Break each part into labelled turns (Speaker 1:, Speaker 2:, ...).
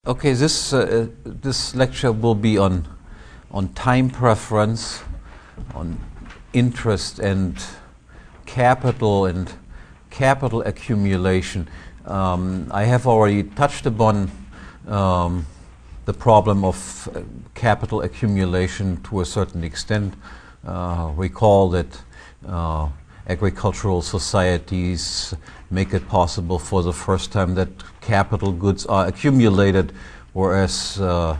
Speaker 1: Okay, this lecture will be on time preference, on interest and capital accumulation. I have already touched upon the problem of capital accumulation to a certain extent. Recall that agricultural societies make it possible for the first time that capital goods are accumulated, whereas the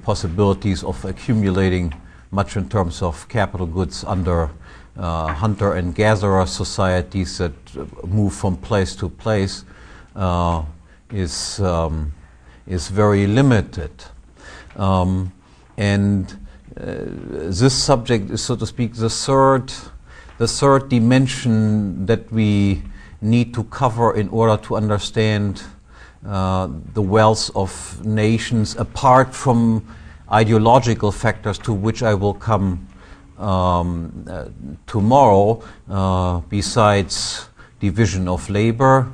Speaker 1: possibilities of accumulating much in terms of capital goods under hunter and gatherer societies that move from place to place is very limited. This subject is, so to speak, the third dimension that we need to cover in order to understand the wealth of nations apart from ideological factors to which I will come tomorrow, besides division of labor,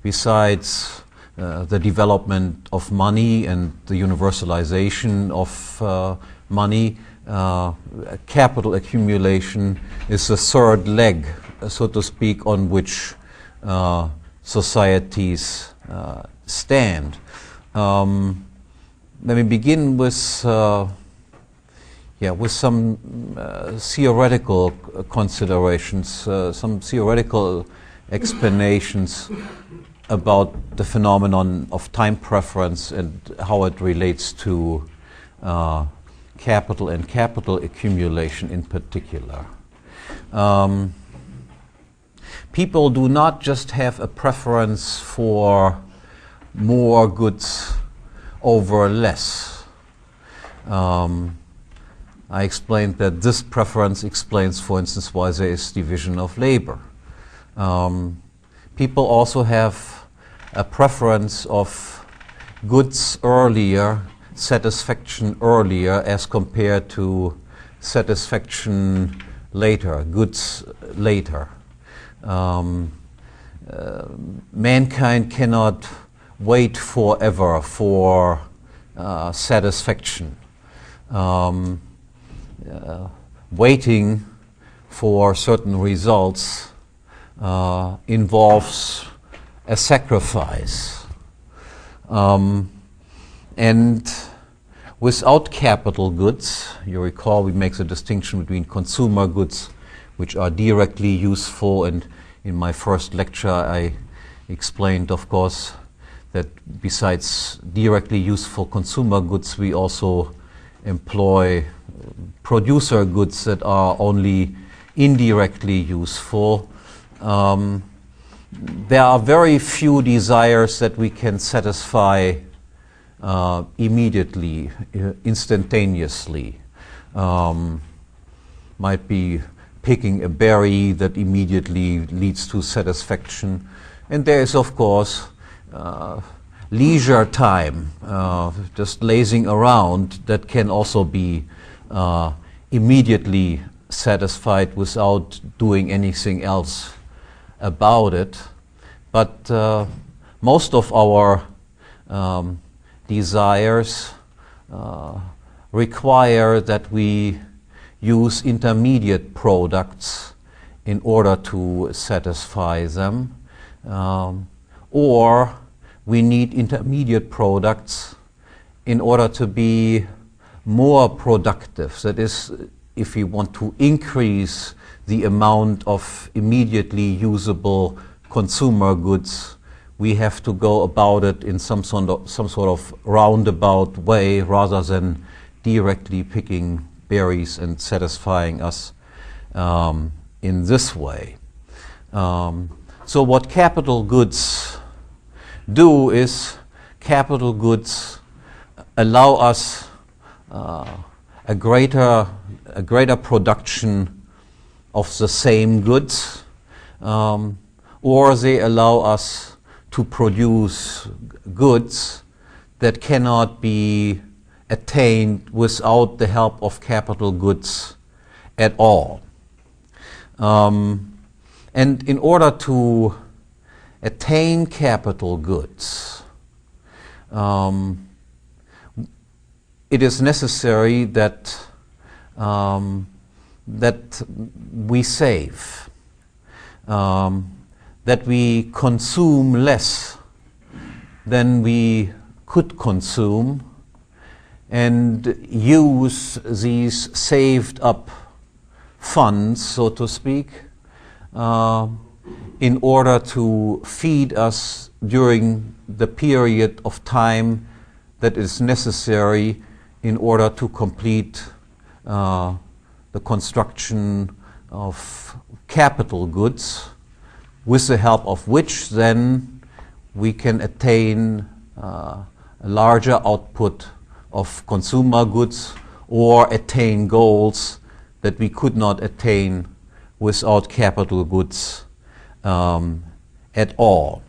Speaker 1: besides the development of money and the universalization of money. Capital accumulation is the third leg, so to speak, on which societies stand. Let me begin with some theoretical considerations, some theoretical explanations about the phenomenon of time preference and how it relates to capital and capital accumulation in particular. People do not just have a preference for more goods over less. I explained that this preference explains, for instance, why there is division of labor. People also have a preference of goods earlier, satisfaction earlier, as compared to satisfaction later, goods later. Mankind cannot wait forever for satisfaction. Waiting for certain results involves a sacrifice. And without capital goods, you recall we make the distinction between consumer goods, which are directly useful, and in my first lecture I explained, of course, that besides directly useful consumer goods, we also employ producer goods that are only indirectly useful. There are very few desires that we can satisfy immediately, instantaneously. Might be picking a berry that immediately leads to satisfaction. And there is, of course, leisure time, just lazing around, that can also be immediately satisfied without doing anything else about it. But most of our desires require that we use intermediate products in order to satisfy them, or we need intermediate products in order to be more productive. That is, if we want to increase the amount of immediately usable consumer goods, we have to go about it in some sort of roundabout way rather than directly picking berries and satisfying us in this way. So what capital goods do is, capital goods allow us a greater production of the same goods, or they allow us to produce goods that cannot be attained without the help of capital goods at all. And in order to attain capital goods, it is necessary that that we save, that we consume less than we could consume, and use these saved up funds, so to speak, in order to feed us during the period of time that is necessary in order to complete the construction of capital goods, with the help of which then we can attain a larger output of consumer goods or attain goals that we could not attain without capital goods at all.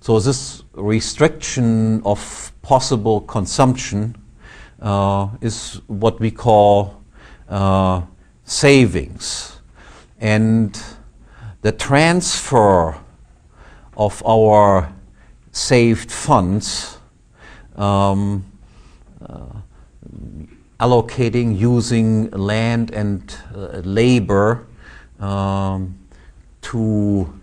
Speaker 1: So this restriction of possible consumption is what we call savings. And the transfer of our saved funds, allocating, using land and labor to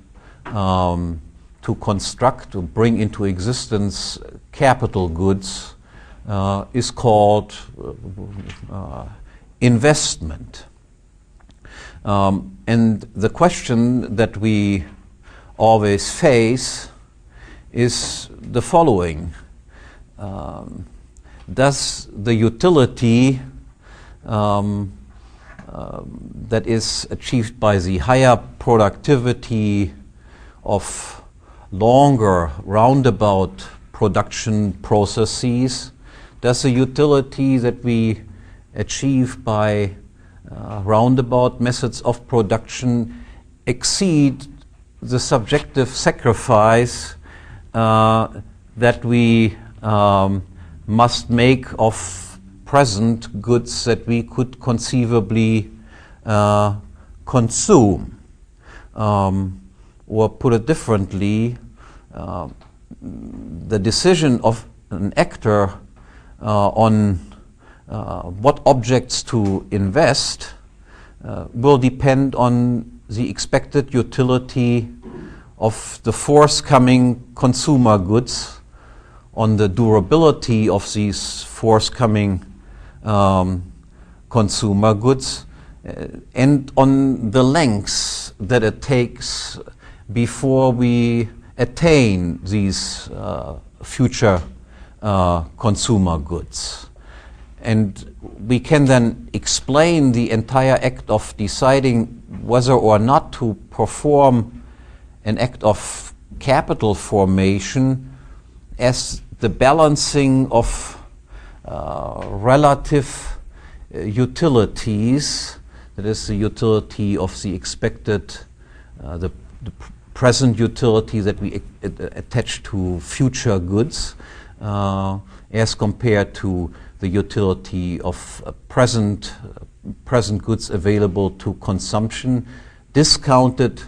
Speaker 1: construct, to bring into existence capital goods, is called investment. And the question that we always face is the following. Does the utility that is achieved by the higher productivity of longer roundabout production processes, does the utility that we achieve by roundabout methods of production exceed the subjective sacrifice that we must make of present goods that we could conceivably consume? Or put it differently, the decision of an actor on what objects to invest will depend on the expected utility of the forthcoming consumer goods, on the durability of these forthcoming consumer goods, and on the lengths that it takes before we attain these future consumer goods. And we can then explain the entire act of deciding whether or not to perform an act of capital formation as the balancing of relative utilities, that is the utility of the expected, the present utility that we attach to future goods as compared to the utility of present goods available to consumption, discounted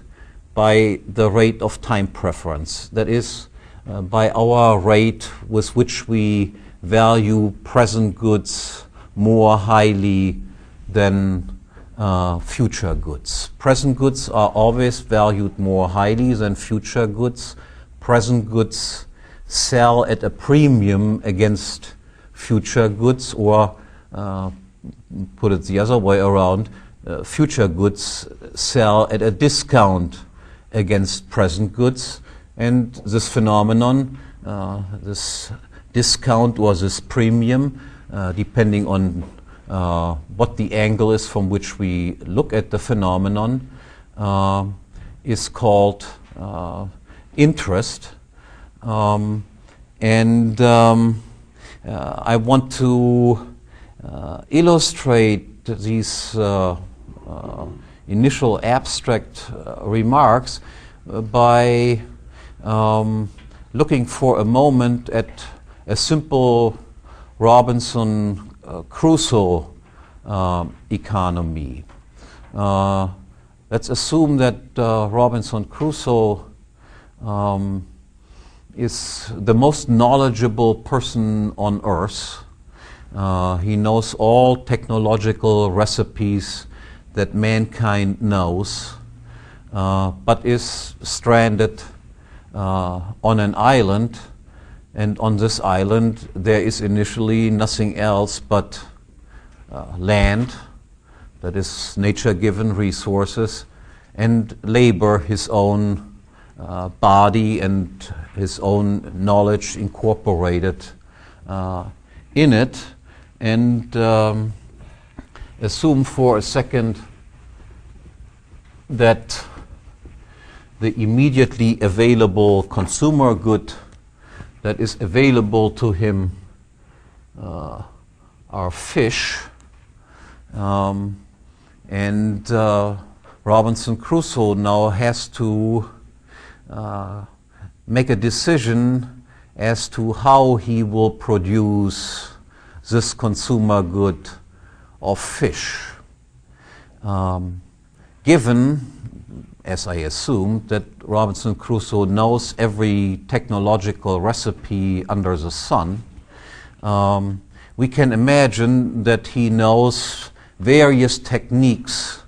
Speaker 1: by the rate of time preference. That is, by our rate with which we value present goods more highly than future goods. Present goods are always valued more highly than future goods. Present goods sell at a premium against future goods, or put it the other way around, future goods sell at a discount against present goods. And this phenomenon, this discount or this premium, depending on what the angle is from which we look at the phenomenon, is called interest. I want to illustrate these initial abstract remarks by looking for a moment at a simple Robinson Crusoe economy. Let's assume that Robinson Crusoe is the most knowledgeable person on earth. He knows all technological recipes that mankind knows, but is stranded on an island, and on this island there is initially nothing else but land, that is nature-given resources, and labor, his own body and his own knowledge incorporated in it. And assume for a second that the immediately available consumer good that is available to him are fish, and Robinson Crusoe now has to make a decision as to how he will produce this consumer good of fish. Given, as I assumed, that Robinson Crusoe knows every technological recipe under the sun, we can imagine that he knows various techniques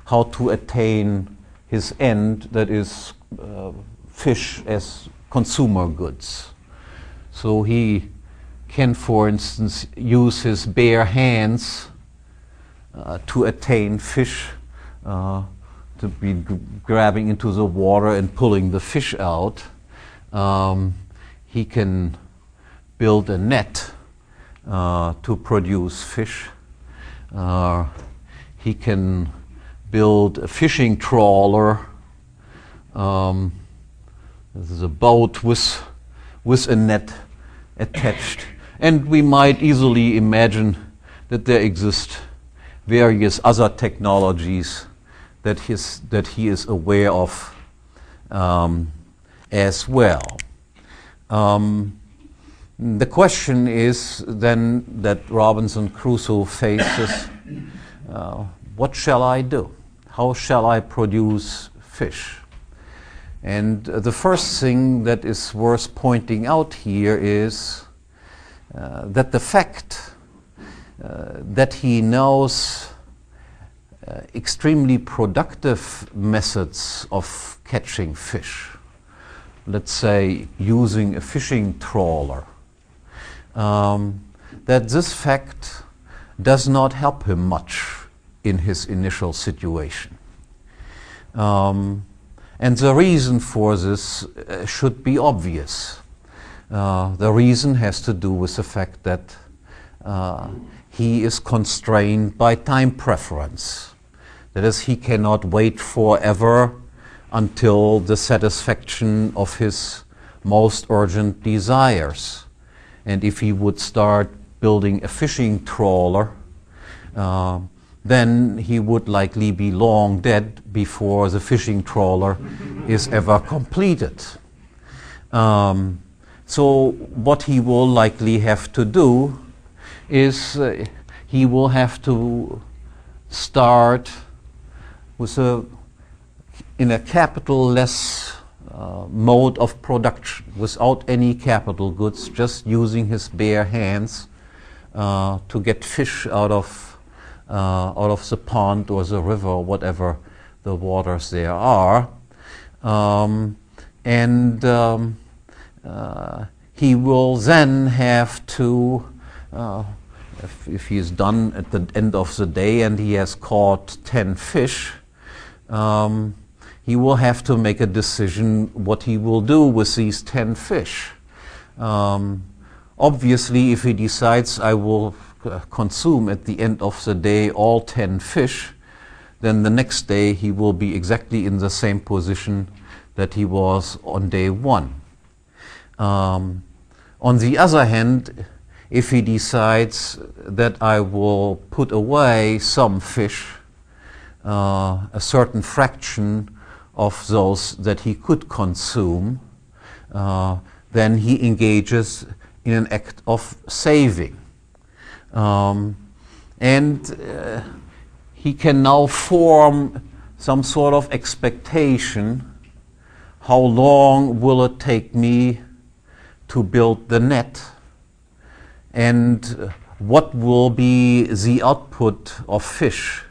Speaker 1: how to attain his end, that is fish as consumer goods. So he can, for instance, use his bare hands to attain fish, to be grabbing into the water and pulling the fish out. He can build a net to produce fish. He can build a fishing trawler. This is a boat with a net attached. And we might easily imagine that there exist various other technologies that he is aware of as well. The question is then that Robinson Crusoe faces, what shall I do? How shall I produce fish? And the first thing that is worth pointing out here is that the fact that he knows extremely productive methods of catching fish, let's say using a fishing trawler, that this fact does not help him much in his initial situation. And the reason for this should be obvious. The reason has to do with the fact that he is constrained by time preference. That is, he cannot wait forever until the satisfaction of his most urgent desires. And if he would start building a fishing trawler, then he would likely be long dead before the fishing trawler is ever completed. So what he will likely have to do is he will have to start with in a capital-less mode of production, without any capital goods, just using his bare hands to get fish out of the pond or the river or whatever the waters there are. He will then have to, if he is done at the end of the day and he has caught 10 fish, he will have to make a decision what he will do with these 10 fish. Obviously, if he decides I will consume at the end of the day all 10 fish, then the next day he will be exactly in the same position that he was on day one. On the other hand, if he decides that I will put away some fish, a certain fraction of those that he could consume, then he engages in an act of saving. He can now form some sort of expectation. How long will it take me to build the net, and what will be the output of fish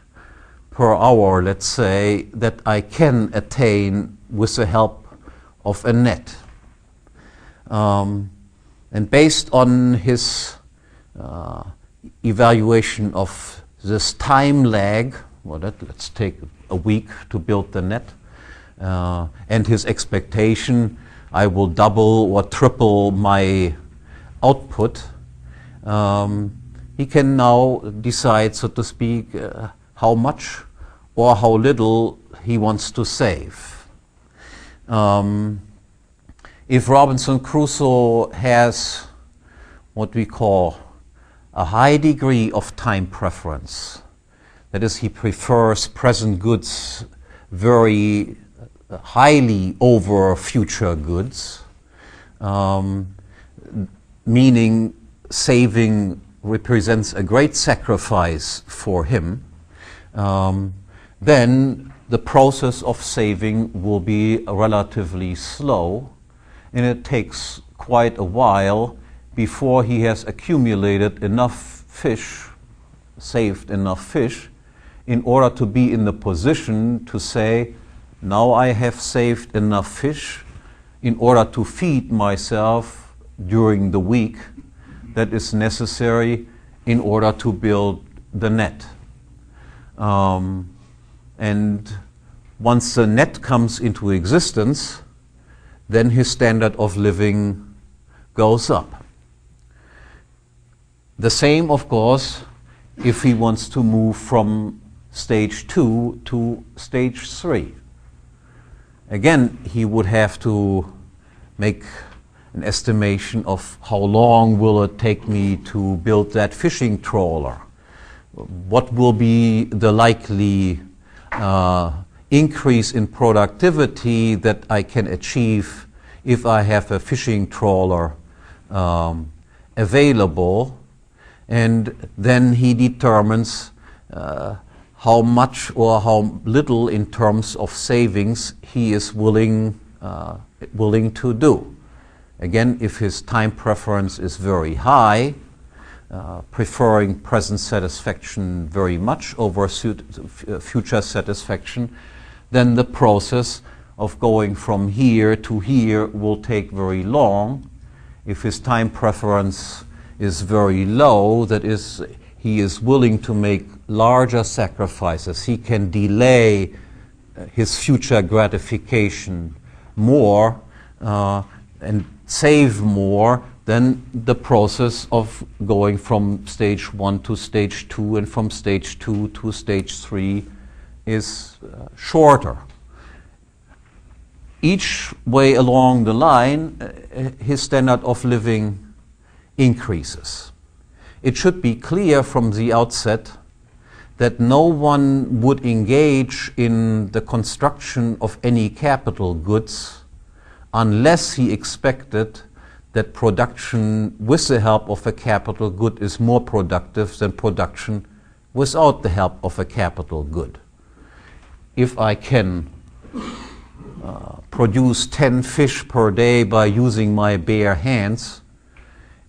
Speaker 1: per hour, let's say, that I can attain with the help of a net. And based on his evaluation of this time lag, well, let's take a week to build the net, and his expectation, I will double or triple my output. He can now decide, so to speak, how much or how little he wants to save. If Robinson Crusoe has what we call a high degree of time preference, that is, he prefers present goods very highly over future goods, meaning saving represents a great sacrifice for him, then the process of saving will be relatively slow, and it takes quite a while before he has accumulated enough fish, saved enough fish, in order to be in the position to say, now I have saved enough fish in order to feed myself during the week that is necessary in order to build the net. And once the net comes into existence, then his standard of living goes up. The same, of course, if he wants to move from stage 2 to stage 3. Again, he would have to make an estimation of how long will it take me to build that fishing trawler. What will be the likely increase in productivity that I can achieve if I have a fishing trawler available, and then he determines how much or how little in terms of savings he is willing to do. Again, if his time preference is very high, preferring present satisfaction very much over future satisfaction, then the process of going from here to here will take very long. If his time preference is very low, that is, he is willing to make larger sacrifices, he can delay his future gratification more and save more, then the process of going from stage 1 to stage 2 and from stage 2 to stage 3 is shorter. Each way along the line, his standard of living increases. It should be clear from the outset that no one would engage in the construction of any capital goods unless he expected that production with the help of a capital good is more productive than production without the help of a capital good. If I can produce 10 fish per day by using my bare hands,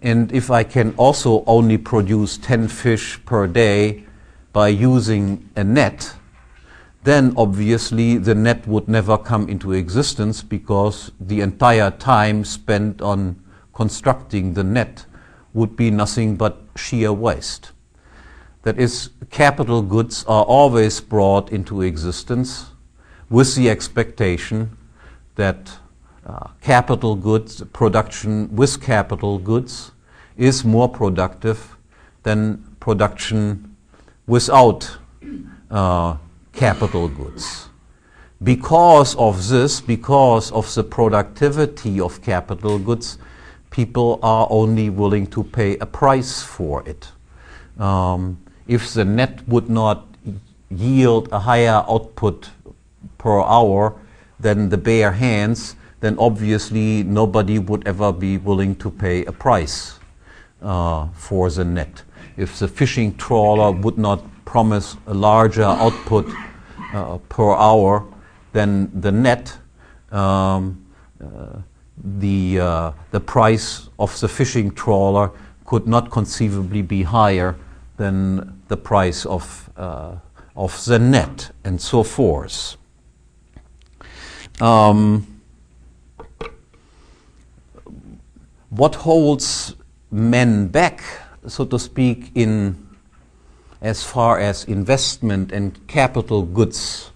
Speaker 1: and if I can also only produce 10 fish per day by using a net, then obviously the net would never come into existence, because the entire time spent on constructing the net would be nothing but sheer waste. That is, capital goods are always brought into existence with the expectation that capital goods, production with capital goods, is more productive than production without capital goods. Because of this, because of the productivity of capital goods, people are only willing to pay a price for it. If the net would not yield a higher output per hour than the bare hands, then obviously nobody would ever be willing to pay a price for the net. If the fishing trawler would not promise a larger output per hour than the net, the price of the fishing trawler could not conceivably be higher than the price of the net, and so forth. What holds men back, so to speak, in as far as investment and capital goods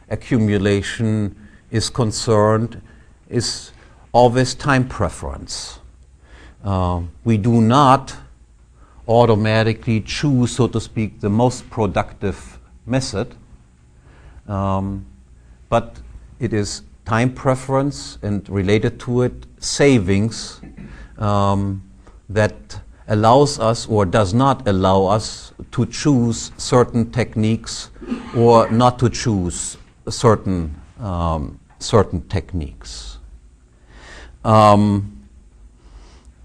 Speaker 1: accumulation is concerned is always time preference. We do not automatically choose, so to speak, the most productive method, but it is time preference and related to it savings that allows us or does not allow us to choose certain techniques or not to choose certain techniques.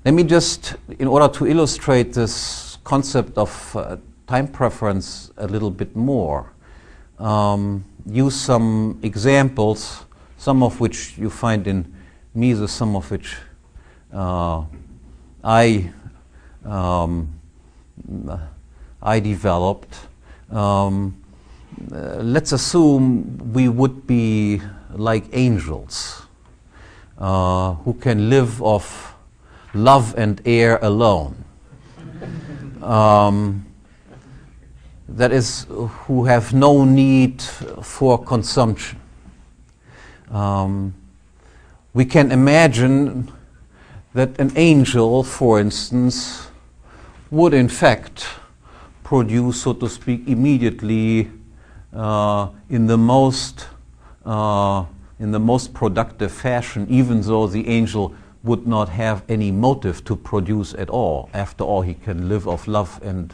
Speaker 1: Let me just, in order to illustrate this concept of time preference a little bit more, use some examples, some of which you find in Mises, some of which I developed. Let's assume we would be like angels who can live off love and air alone. That is, who have no need for consumption. We can imagine that an angel, for instance, would in fact produce, so to speak, immediately in the most productive fashion, even though the angel would not have any motive to produce at all. After all, he can live off love and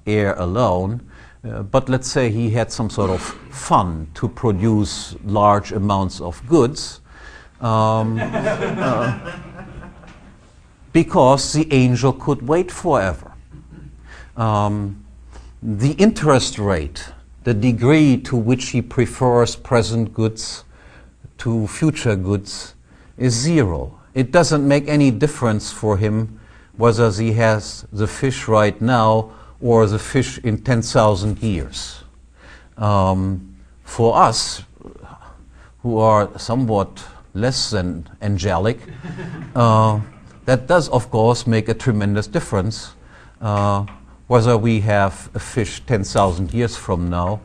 Speaker 1: air alone. But let's say he had some sort of fun to produce large amounts of goods, because the angel could wait forever. The interest rate, the degree to which he prefers present goods to future goods, is zero. It doesn't make any difference for him whether he has the fish right now or the fish in 10,000 years. For us, who are somewhat less than angelic, that does, of course, make a tremendous difference whether we have a fish 10,000 years from now,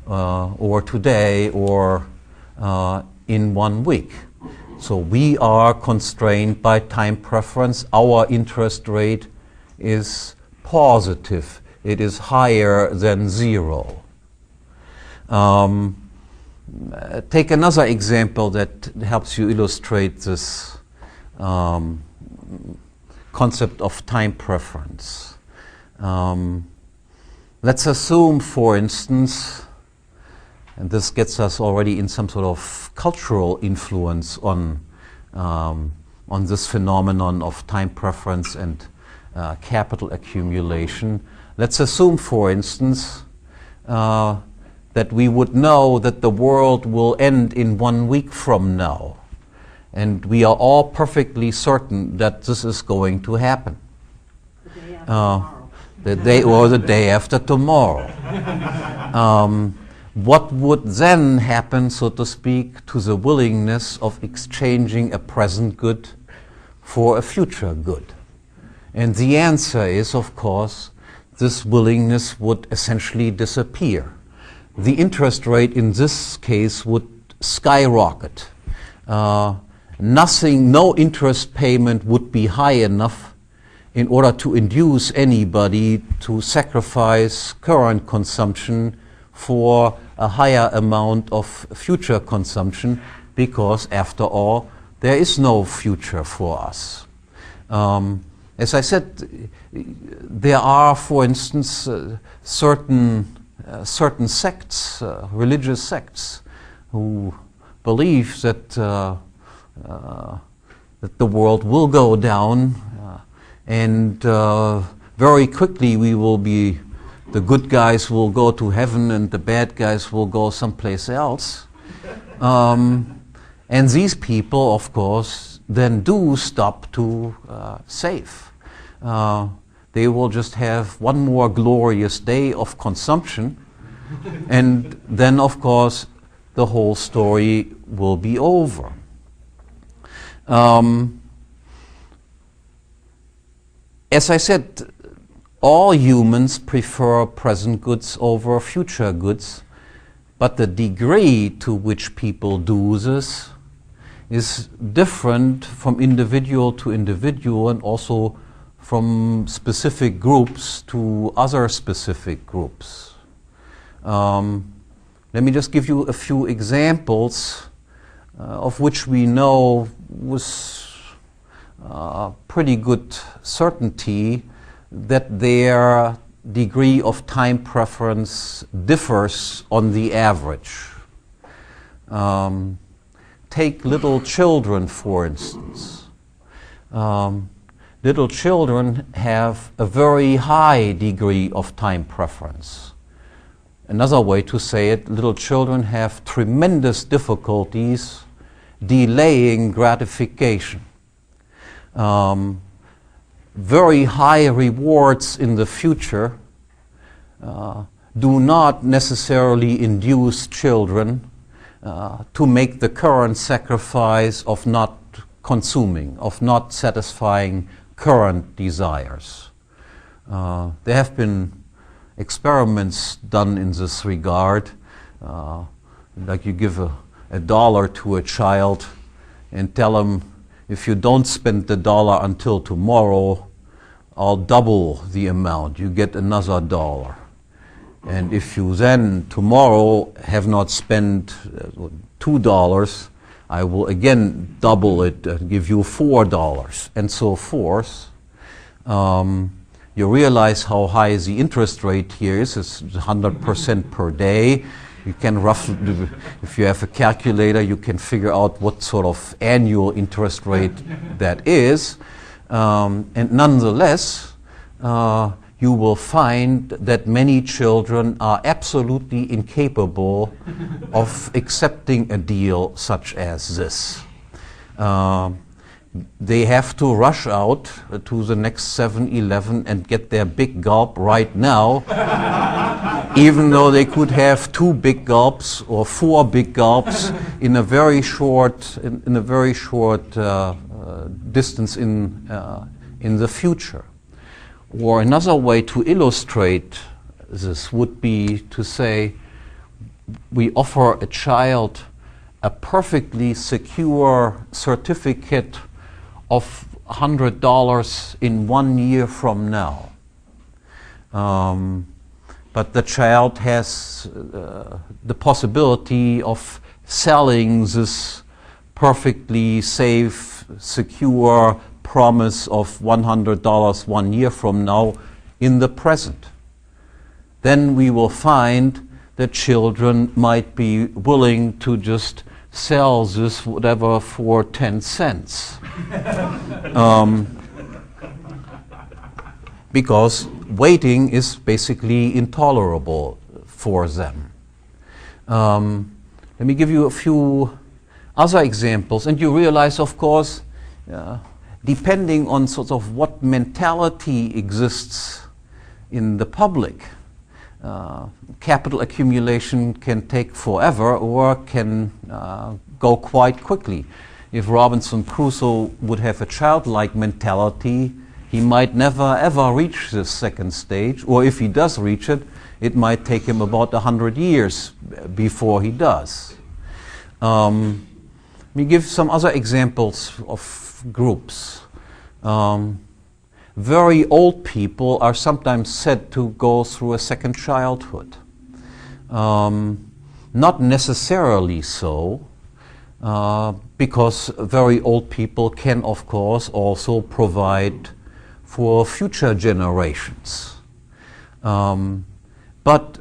Speaker 1: or today, or in 1 week. So we are constrained by time preference. Our interest rate is positive. It is higher than zero. Take another example that helps you illustrate this concept of time preference. Let's assume, for instance, and this gets us already in some sort of cultural influence on this phenomenon of time preference and capital accumulation. Let's assume, for instance, that we would know that the world will end in 1 week from now. And we are all perfectly certain that this is going to happen. The day or the day after tomorrow. What would then happen, so to speak, to the willingness of exchanging a present good for a future good? And the answer is, of course, this willingness would essentially disappear. The interest rate in this case would skyrocket. No interest payment would be high enough in order to induce anybody to sacrifice current consumption for a higher amount of future consumption, because after all, there is no future for us. As I said, there are, for instance, certain sects, religious sects, who believe that the world will go down, and very quickly the good guys will go to heaven and the bad guys will go someplace else. And these people, of course, then do stop to save. They will just have one more glorious day of consumption, and then, of course, the whole story will be over. As I said, all humans prefer present goods over future goods, but the degree to which people do this is different from individual to individual, and also from specific groups to other specific groups. Let me just give you a few examples of which we know with pretty good certainty that their degree of time preference differs on the average. Take little children, for instance. Little children have a very high degree of time preference. Another way to say it, little children have tremendous difficulties delaying gratification. Very high rewards in the future do not necessarily induce children to make the current sacrifice of not consuming, of not satisfying current desires. There have been experiments done in this regard, like you give a $1 to a child and tell him, if you don't spend the $1 until tomorrow, I'll double the amount. You get another $1. And if you then tomorrow have not spent $2, I will again double it and give you $4, and so forth. You realize how high the interest rate here is. It's 100% per day. You can roughly, if you have a calculator, you can figure out what sort of annual interest rate that is. And nonetheless, you will find that many children are absolutely incapable of accepting a deal such as this. They have to rush out to the next 7-Eleven and get their big gulp right now, even though they could have 2 big gulps or 4 big gulps in a very short distance in the future. Or another way to illustrate this would be to say we offer a child a perfectly secure certificate of $100 in 1 year from now. But the child has the possibility of selling this perfectly safe, secure promise of $100 1 year from now in the present. Then we will find that children might be willing to just sell this whatever for 10 cents. Because waiting is basically intolerable for them. Let me give you a few other examples, and you realize, of course, depending on sort of what mentality exists in the public, capital accumulation can take forever or can go quite quickly. If Robinson Crusoe would have a childlike mentality, he might never ever reach this second stage, or if he does reach it, it might take him about 100 years before he does. Let me give some other examples of groups. Very old people are sometimes said to go through a second childhood. Not necessarily so, because very old people can, of course, also provide for future generations. But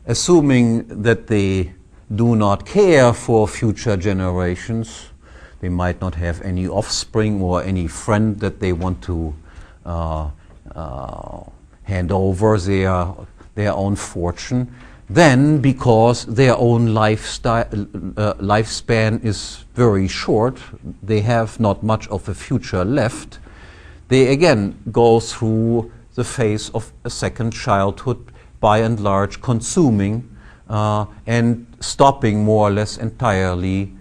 Speaker 1: assuming that they do not care for future generations, they might not have any offspring or any friend that they want to hand over their own fortune, then, because their own lifespan is very short, they have not much of a future left, they again go through the phase of a second childhood, by and large consuming and stopping more or less entirely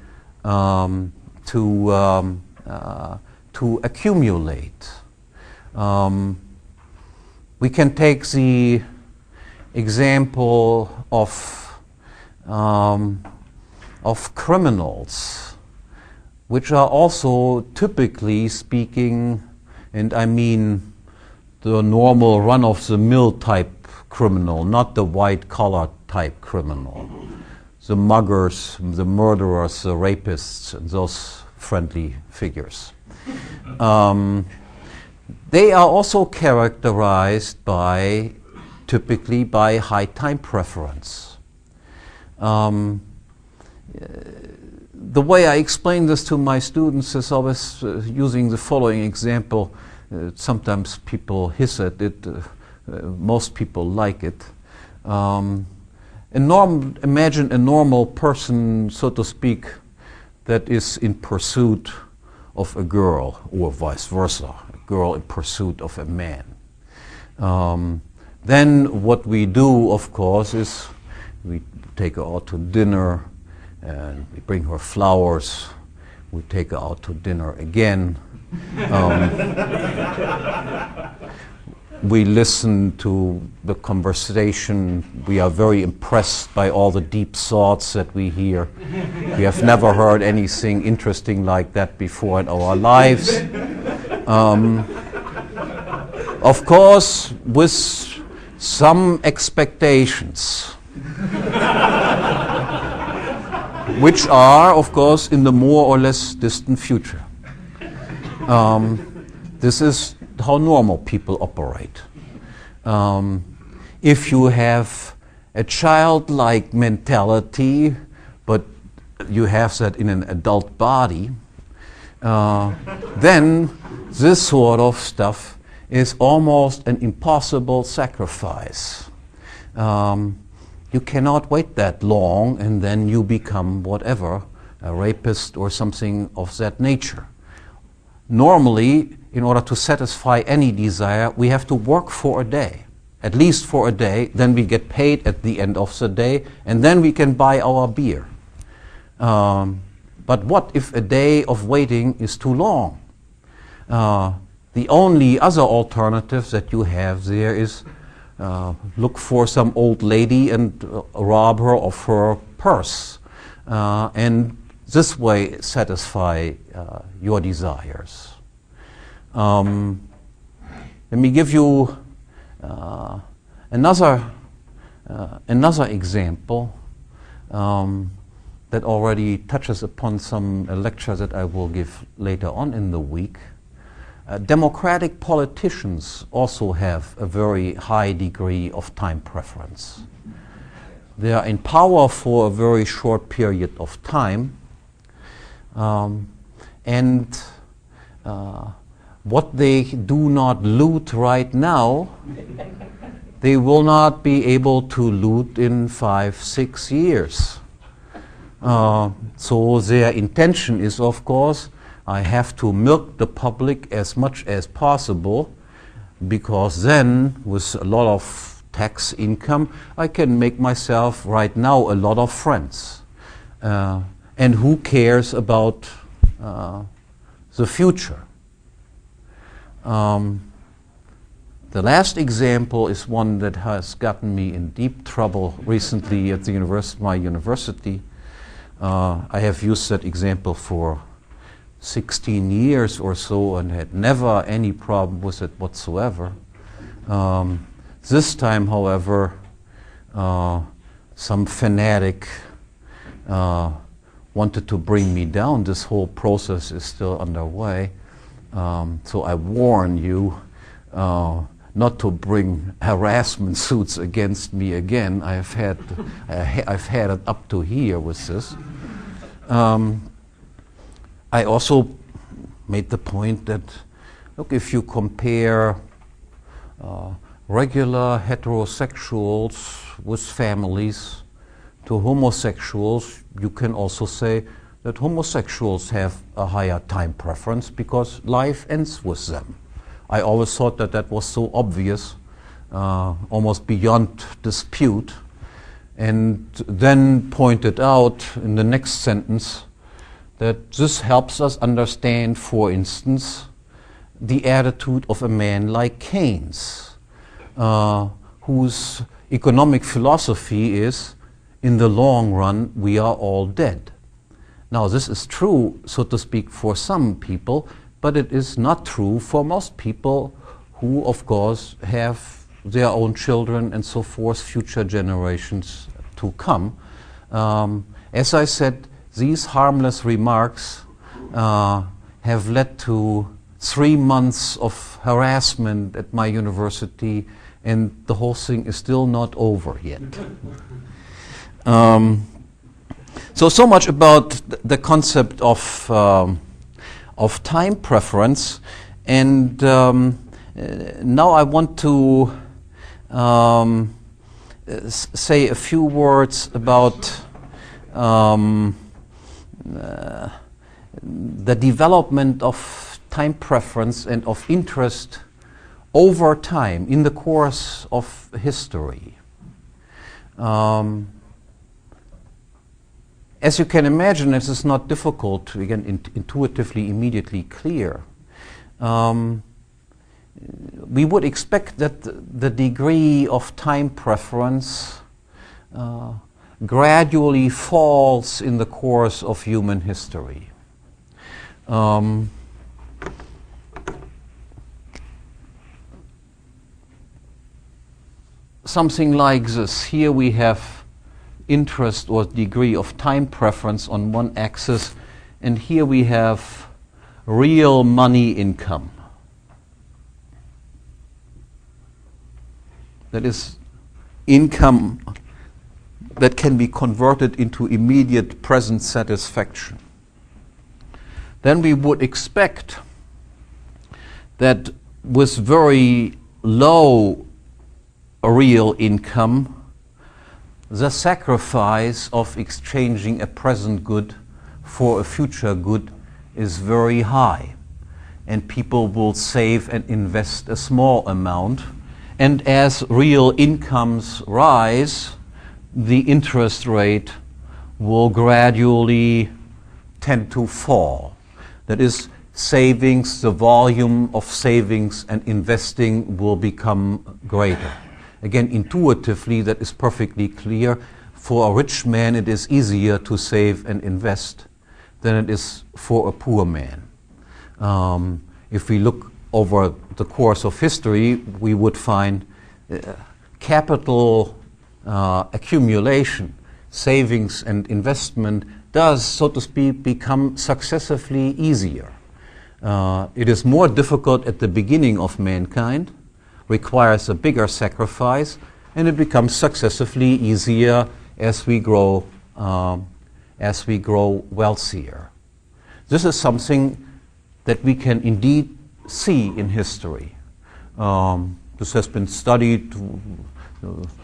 Speaker 1: to accumulate. We can take the example of criminals, which are also typically speaking, and I mean the normal run-of-the-mill type criminal, not the white-collar type criminal, the muggers, the murderers, the rapists, and those friendly figures. They are also characterized by, typically, by high time preference. The way I explain this to my students is always using the following example. Sometimes people hiss at it, most people like it. Imagine a normal person, so to speak, that is in pursuit of a girl, or vice versa, a girl in pursuit of a man. Then what we do, of course, is we take her out to dinner, and we bring her flowers. We take her out to dinner again. We listen to the conversation. We are very impressed by all the deep thoughts that we hear. We have never heard anything interesting like that before in our lives. Of course, with some expectations, which are, of course, in the more or less distant future. This is how normal people operate. If you have a childlike mentality, but you have that in an adult body, then this sort of stuff is almost an impossible sacrifice. You cannot wait that long and then you become whatever, a rapist or something of that nature. Normally, in order to satisfy any desire, we have to work for a day, at least for a day, then we get paid at the end of the day, and then we can buy our beer. But what if a day of waiting is too long? The only other alternative that you have there is look for some old lady and rob her of her purse, and this way satisfy your desires. Let me give you another example that already touches upon some lecture that I will give later on in the week. Democratic politicians also have a very high degree of time preference. They are in power for a very short period of time, and what they do not loot right now, they will not be able to loot in 5-6 years. So their intention is, of course, I have to milk the public as much as possible, because then, with a lot of tax income, I can make myself right now a lot of friends. And who cares about the future? The last example is one that has gotten me in deep trouble recently at the my university. I have used that example for 16 years or so and had never any problem with it whatsoever. This time, however, some fanatic wanted to bring me down. This whole process is still underway. So I warn you not to bring harassment suits against me again. I've had it up to here with this. I also made the point that, look, if you compare regular heterosexuals with families to homosexuals, you can also say that homosexuals have a higher time preference because life ends with them. I always thought that that was so obvious, almost beyond dispute, and then pointed out in the next sentence that this helps us understand, for instance, the attitude of a man like Keynes, whose economic philosophy is, in the long run, we are all dead. Now, this is true, so to speak, for some people, but it is not true for most people who, of course, have their own children and so forth, future generations to come. As I said, these harmless remarks have led to 3 months of harassment at my university, and the whole thing is still not over yet. So much about the concept of time preference, and now I want to say a few words about the development of time preference and of interest over time in the course of history. As you can imagine, this is not difficult to, again, intuitively, immediately clear. We would expect that the degree of time preference gradually falls in the course of human history. Something like this. Here we have interest or degree of time preference on one axis, and here we have real money income. That is income that can be converted into immediate present satisfaction. Then we would expect that with very low real income, the sacrifice of exchanging a present good for a future good is very high, and people will save and invest a small amount. And as real incomes rise, the interest rate will gradually tend to fall. That is, savings, the volume of savings and investing will become greater. Again, intuitively, that is perfectly clear. For a rich man, it is easier to save and invest than it is for a poor man. If we look over the course of history, we would find capital accumulation, savings and investment does, so to speak, become successively easier. It is more difficult at the beginning of mankind, requires a bigger sacrifice, and it becomes successively easier as we grow wealthier. This is something that we can indeed see in history. This has been studied,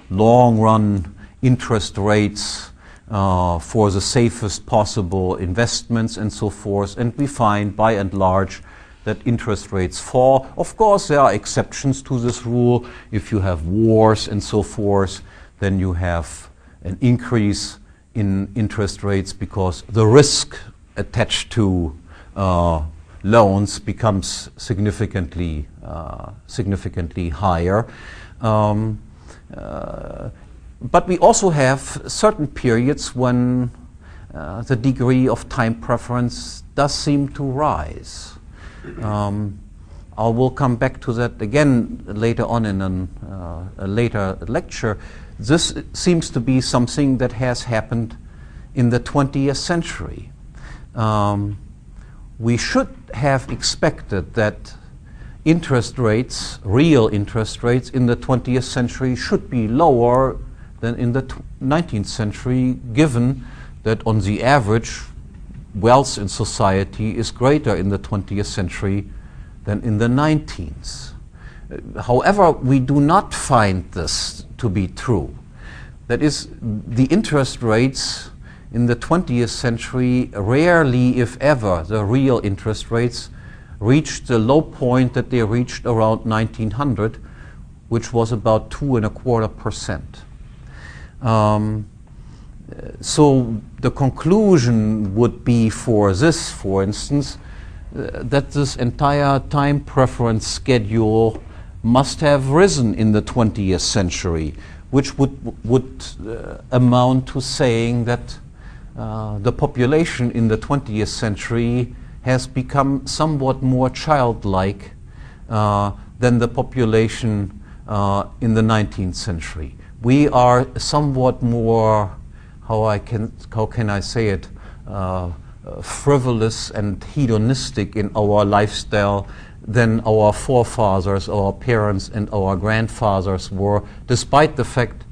Speaker 1: long-run interest rates for the safest possible investments and so forth, and we find by and large that interest rates fall. Of course, there are exceptions to this rule. If you have wars and so forth, then you have an increase in interest rates because the risk attached to loans becomes significantly higher. But we also have certain periods when the degree of time preference does seem to rise. I will come back to that again later on in a later lecture. This seems to be something that has happened in the 20th century. We should have expected that interest rates, real interest rates in the 20th century should be lower than in the 19th century, given that on the average wealth in society is greater in the 20th century than in the 19th. However, we do not find this to be true. That is, the interest rates in the 20th century rarely, if ever, the real interest rates reached the low point that they reached around 1900, which was about 2.25%. So the conclusion would be for this, for instance, that this entire time preference schedule must have risen in the 20th century, which would amount to saying that the population in the 20th century has become somewhat more childlike than the population in the 19th century. We are somewhat more, how can I say it, frivolous and hedonistic in our lifestyle than our forefathers, our parents and our grandfathers were, despite the fact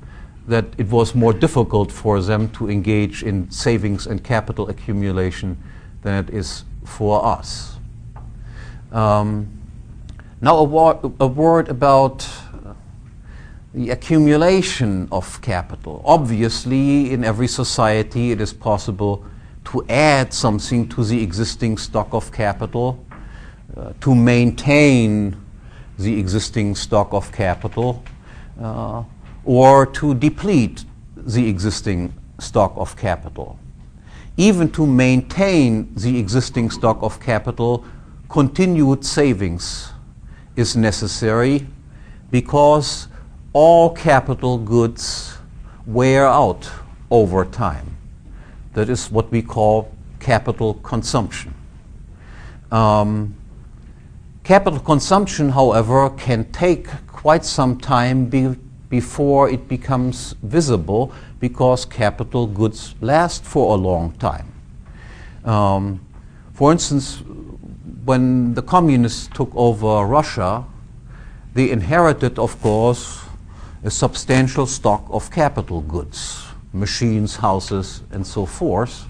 Speaker 1: that it was more difficult for them to engage in savings and capital accumulation than it is for us. Now a word about the accumulation of capital. Obviously, in every society it is possible to add something to the existing stock of capital, to maintain the existing stock of capital, or to deplete the existing stock of capital. Even to maintain the existing stock of capital, continued savings is necessary because all capital goods wear out over time. That is what we call capital consumption. Capital consumption, however, can take quite some time before it becomes visible because capital goods last for a long time. For instance, when the communists took over Russia, they inherited, of course, a substantial stock of capital goods, machines, houses, and so forth.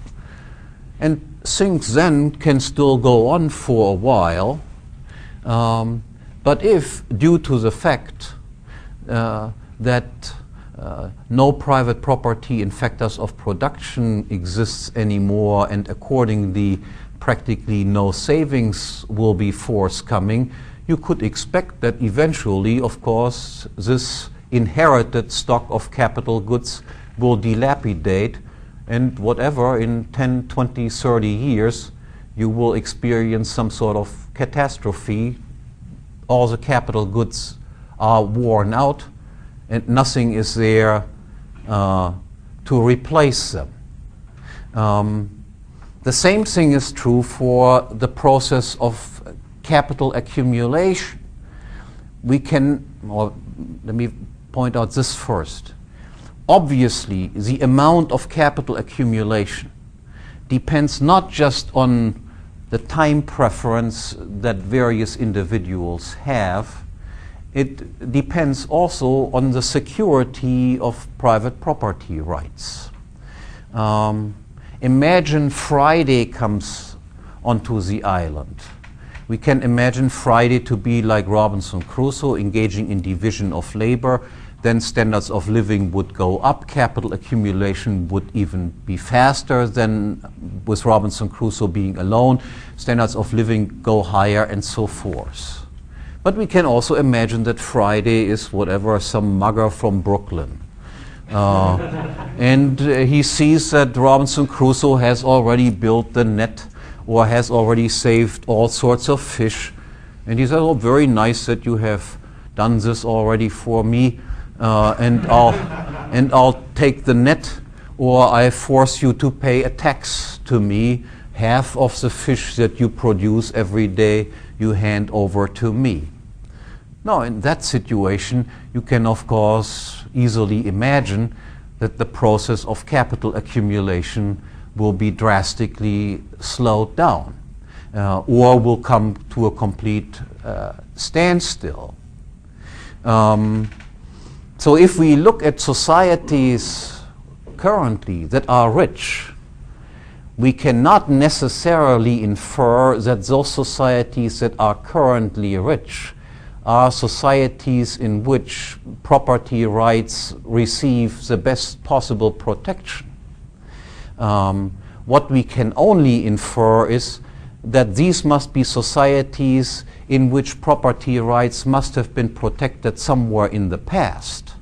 Speaker 1: And things then can still go on for a while. But if, due to the fact that no private property in factors of production exists anymore, and accordingly practically no savings will be forthcoming, you could expect that eventually, of course, this inherited stock of capital goods will dilapidate, and whatever, in 10, 20, 30 years, you will experience some sort of catastrophe. All the capital goods are worn out, and nothing is there to replace them. The same thing is true for the process of capital accumulation. We can, or let me point out this first. Obviously, the amount of capital accumulation depends not just on the time preference that various individuals have, it depends also on the security of private property rights. Imagine Friday comes onto the island. We can imagine Friday to be like Robinson Crusoe, engaging in division of labor. Then standards of living would go up, capital accumulation would even be faster than with Robinson Crusoe being alone, standards of living go higher, and so forth. But we can also imagine that Friday is whatever, some mugger from Brooklyn. And he sees that Robinson Crusoe has already built the net or has already saved all sorts of fish. And he says, oh, very nice that you have done this already for me. And I'll take the net, or I force you to pay a tax to me. Half of the fish that you produce every day you hand over to me. Now, in that situation, you can, of course, easily imagine that the process of capital accumulation will be drastically slowed down, or will come to a complete standstill. So if we look at societies currently that are rich, we cannot necessarily infer that those societies that are currently rich are societies in which property rights receive the best possible protection. What we can only infer is that these must be societies in which property rights must have been protected somewhere in the past.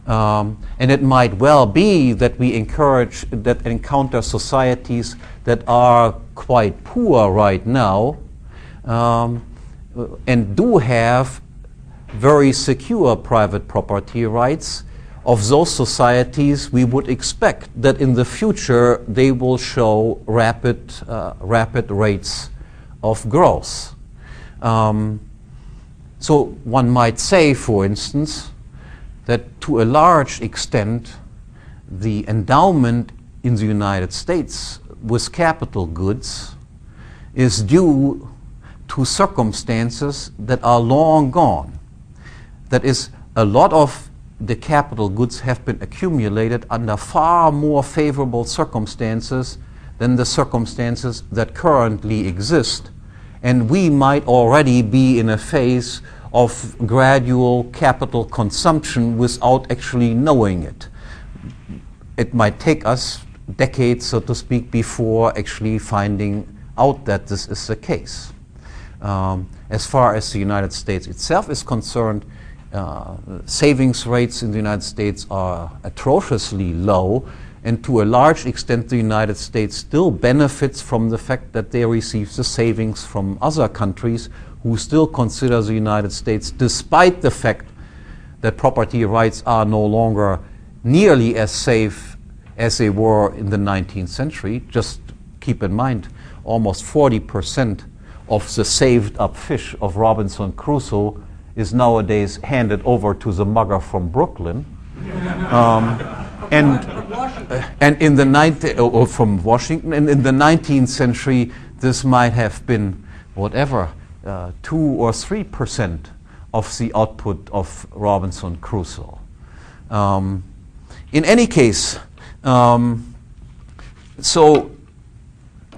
Speaker 1: And it might well be that we encounter societies that are quite poor right now, and do have very secure private property rights. Of those societies, we would expect that in the future they will show rapid rates of growth. So one might say, for instance, that to a large extent the endowment in the United States with capital goods is due to circumstances that are long gone. That is, a lot of the capital goods have been accumulated under far more favorable circumstances than the circumstances that currently exist. And we might already be in a phase of gradual capital consumption without actually knowing it. It might take us decades, so to speak, before actually finding out that this is the case. As far as the United States itself is concerned, savings rates in the United States are atrociously low, and to a large extent the United States still benefits from the fact that they receive the savings from other countries who still consider the United States, despite the fact that property rights are no longer nearly as safe as they were in the 19th century. Just keep in mind, almost 40% of the saved up fish of Robinson Crusoe is nowadays handed over to the mugger from Brooklyn. And in the from Washington, and in the 19th century, this might have been whatever, 2 or 3% of the output of Robinson Crusoe. In any case, so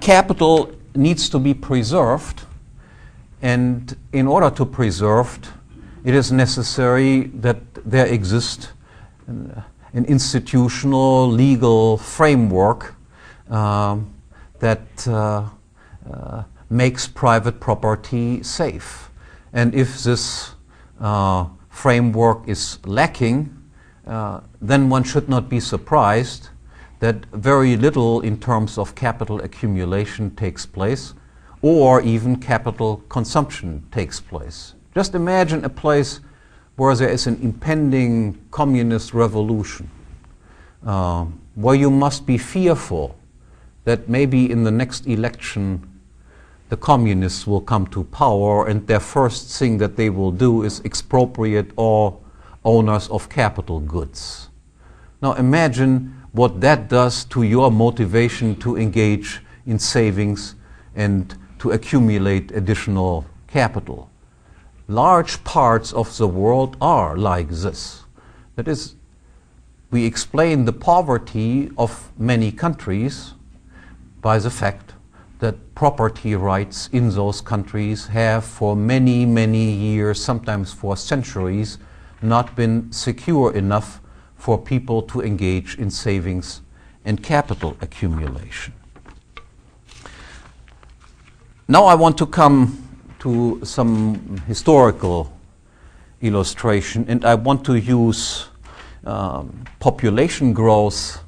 Speaker 1: capital needs to be preserved, and in order to preserve it, it is necessary that there exist an institutional legal framework that makes private property safe. And if this framework is lacking, then one should not be surprised that very little in terms of capital accumulation takes place, or even capital consumption takes place. Just imagine a place where there is an impending communist revolution, where you must be fearful that maybe in the next election the communists will come to power and their first thing that they will do is expropriate all owners of capital goods. Now imagine what that does to your motivation to engage in savings and to accumulate additional capital. Large parts of the world are like this. That is, we explain the poverty of many countries by the fact that property rights in those countries have for many, many years, sometimes for centuries, not been secure enough for people to engage in savings and capital accumulation. Now I want to come to some historical illustration, and I want to use population growth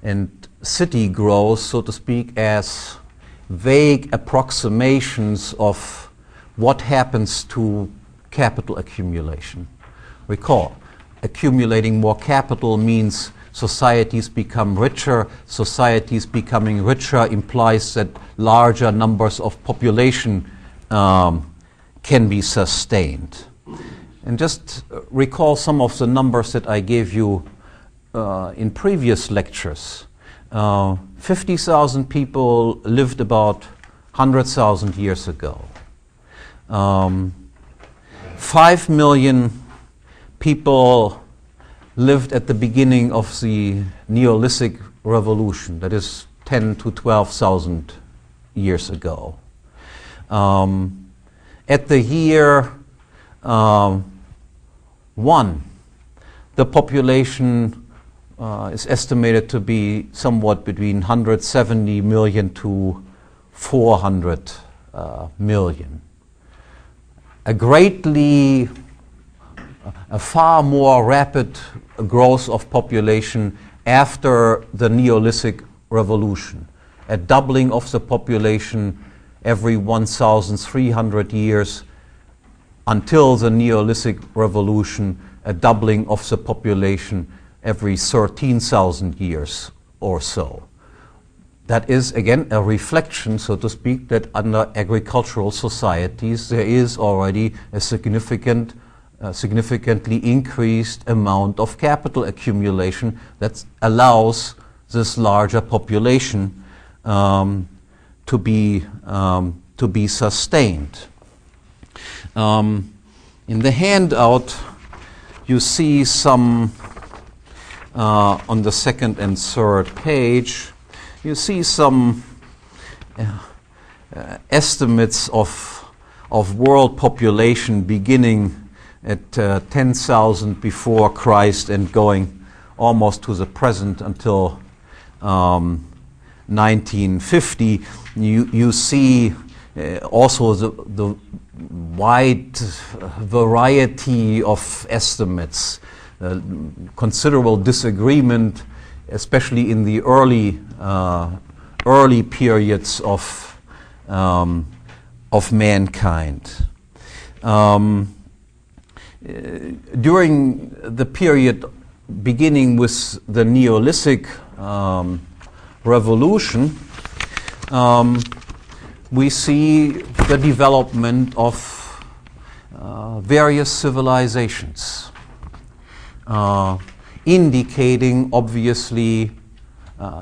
Speaker 1: and city growth, so to speak, as vague approximations of what happens to capital accumulation. Recall, accumulating more capital means societies become richer. Societies becoming richer implies that larger numbers of population can be sustained. And just recall some of the numbers that I gave you in previous lectures. 50,000 people lived about 100,000 years ago. 5 million people lived at the beginning of the Neolithic Revolution, that is 10 to 12,000 years ago. At the year One, the population is estimated to be somewhat between 170 million to 400 million. A far more rapid growth of population after the Neolithic Revolution. A doubling of the population every 1,300 years until the Neolithic Revolution, a doubling of the population every 13,000 years or so. That is, again, a reflection, so to speak, that under agricultural societies there is already a significantly increased amount of capital accumulation that allows this larger population to be sustained. In the handout, you see some on the second and third page. You see some estimates of world population beginning at 10,000 before Christ and going almost to the present until 1950. You see also the wide variety of estimates, considerable disagreement, especially in the early periods of mankind. During the period beginning with the Neolithic Revolution, we see the development of various civilizations, indicating obviously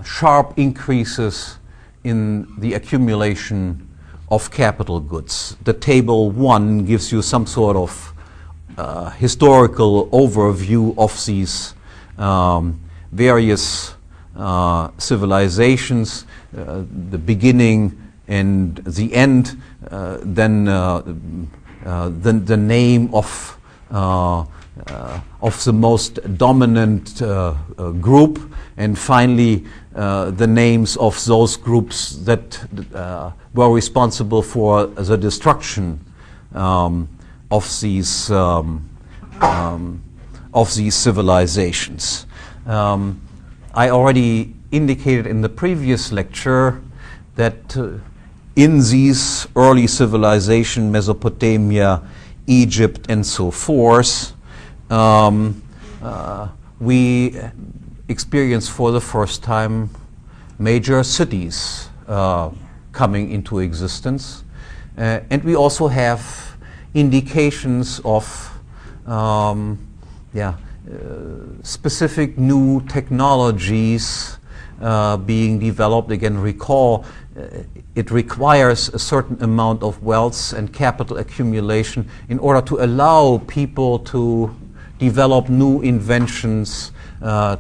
Speaker 1: sharp increases in the accumulation of capital goods. The table 1 gives you some sort of historical overview of these various civilizations, the beginning and the end, then the name of the most dominant group, and finally the names of those groups that were responsible for the destruction of these civilizations. I already indicated in the previous lecture that in these early civilizations, Mesopotamia, Egypt, and so forth, we experience for the first time major cities coming into existence. And we also have indications of specific new technologies being developed. Again, recall, it requires a certain amount of wealth and capital accumulation in order to allow people to develop new inventions,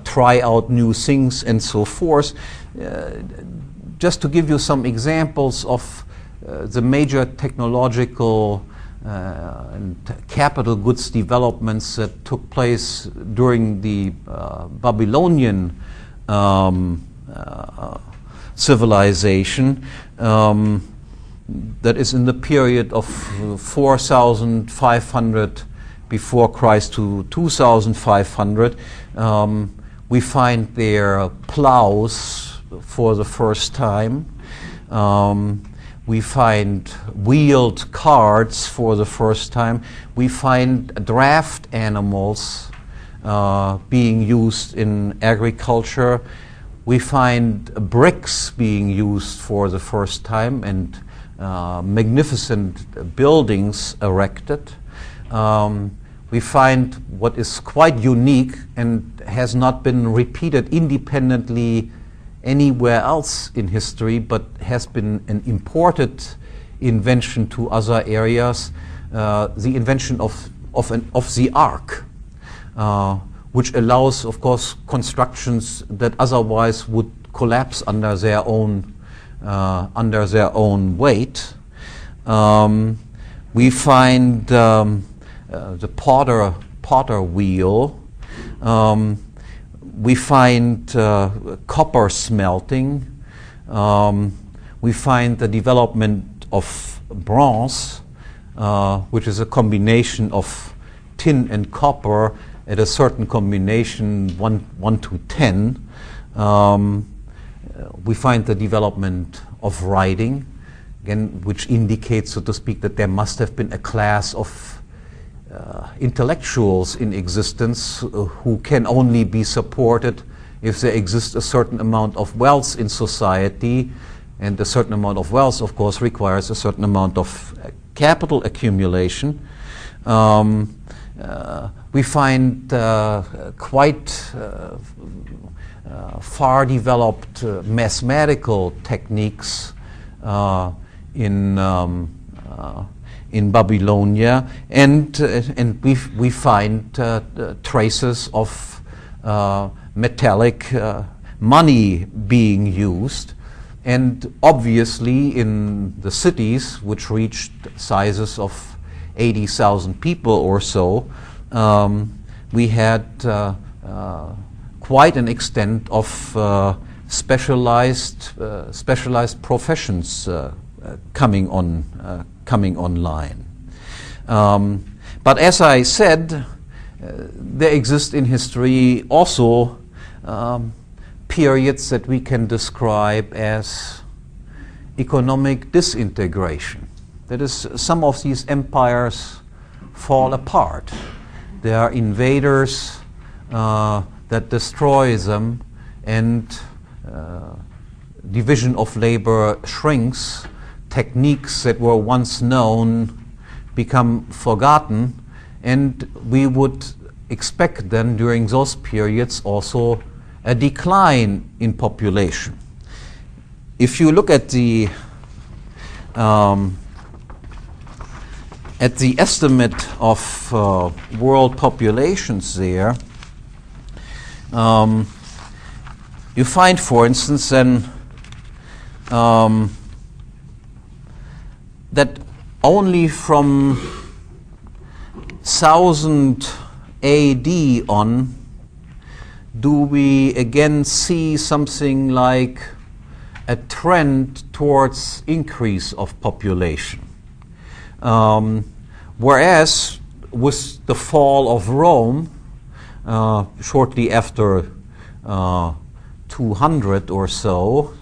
Speaker 1: try out new things, and so forth. Just to give you some examples of the major technological and capital goods developments that took place during the Babylonian civilization, that is in the period of 4,500 before Christ to 2,500. We find there plows for the first time. We find wheeled carts for the first time. We find draft animals being used in agriculture. We find bricks being used for the first time and magnificent buildings erected. We find what is quite unique and has not been repeated independently anywhere else in history, but has been an imported invention to other areas, the invention of the ark, which allows, of course, constructions that otherwise would collapse under their own weight. We find the Potter wheel. We find copper smelting. We find the development of bronze, which is a combination of tin and copper at a certain combination, 1 to 10. We find the development of writing, again, which indicates, so to speak, that there must have been a class of intellectuals in existence who can only be supported if there exists a certain amount of wealth in society, and a certain amount of wealth, of course, requires a certain amount of capital accumulation. We find quite far developed mathematical techniques in Babylonia, and we find traces of metallic money being used, and obviously in the cities, which reached sizes of 80,000 people or so, we had quite an extent of specialized professions coming online. But as I said, there exist in history also periods that we can describe as economic disintegration. That is, some of these empires fall apart. There are invaders that destroy them, and division of labor shrinks. Techniques that were once known become forgotten, and we would expect then during those periods also a decline in population. If you look at the estimate of world populations there, you find, for instance, then that only from 1000 AD on do we again see something like a trend towards increase of population. Whereas with the fall of Rome, shortly after 200 or so,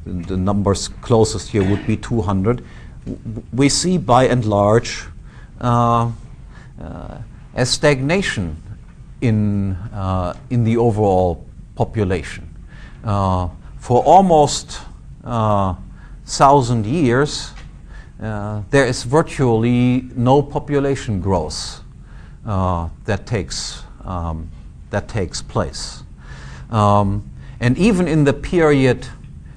Speaker 1: the numbers closest here would be 200, we see by and large a stagnation in the overall population. For almost 1,000 years, there is virtually no population growth that takes place. And even in the period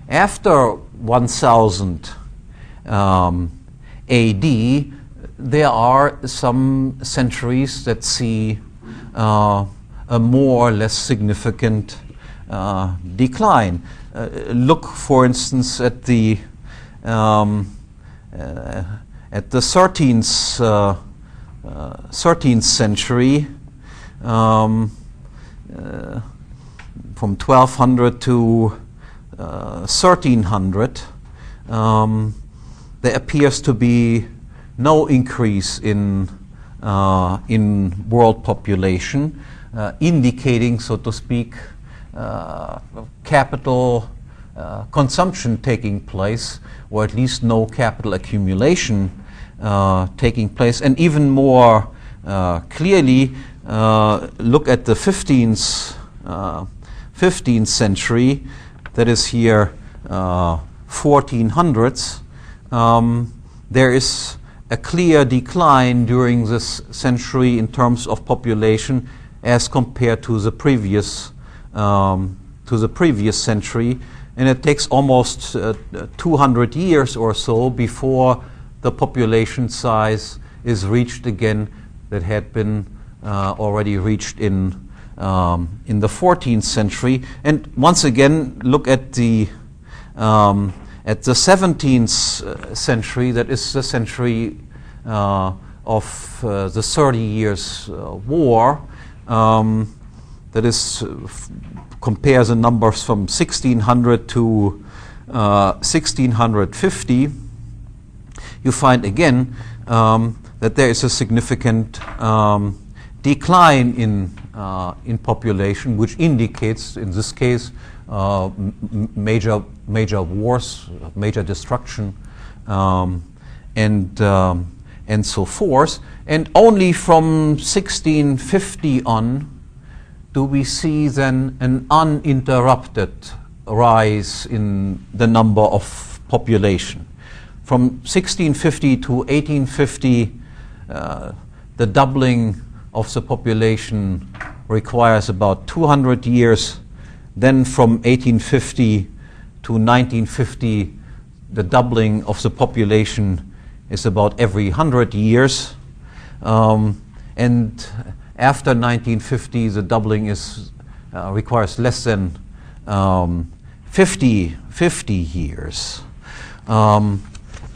Speaker 1: after 1000 AD, there are some centuries that see a more or less significant decline. Look, for instance, at the 13th century, from 1200 to 1300, there appears to be no increase in world population, indicating, so to speak, capital consumption taking place, or at least no capital accumulation taking place. And even more clearly, look at the 15th century, that is here 1400s. There is a clear decline during this century in terms of population as compared to the previous century, and it takes almost 200 years or so before the population size is reached again that had been already reached in the 14th century. And once again, look at the 17th century. That is the century of the 30 Years War, that is, compares the numbers from 1600 to 1650, you find again that there is a significant decline in population, which indicates, in this case, major wars, major destruction, and so forth. And only from 1650 on do we see then an uninterrupted rise in the number of population. From 1650 to 1850, the doubling of the population requires about 200 years. Then from 1850 to 1950, the doubling of the population is about every 100 years. And after 1950, the doubling requires less than 50 years.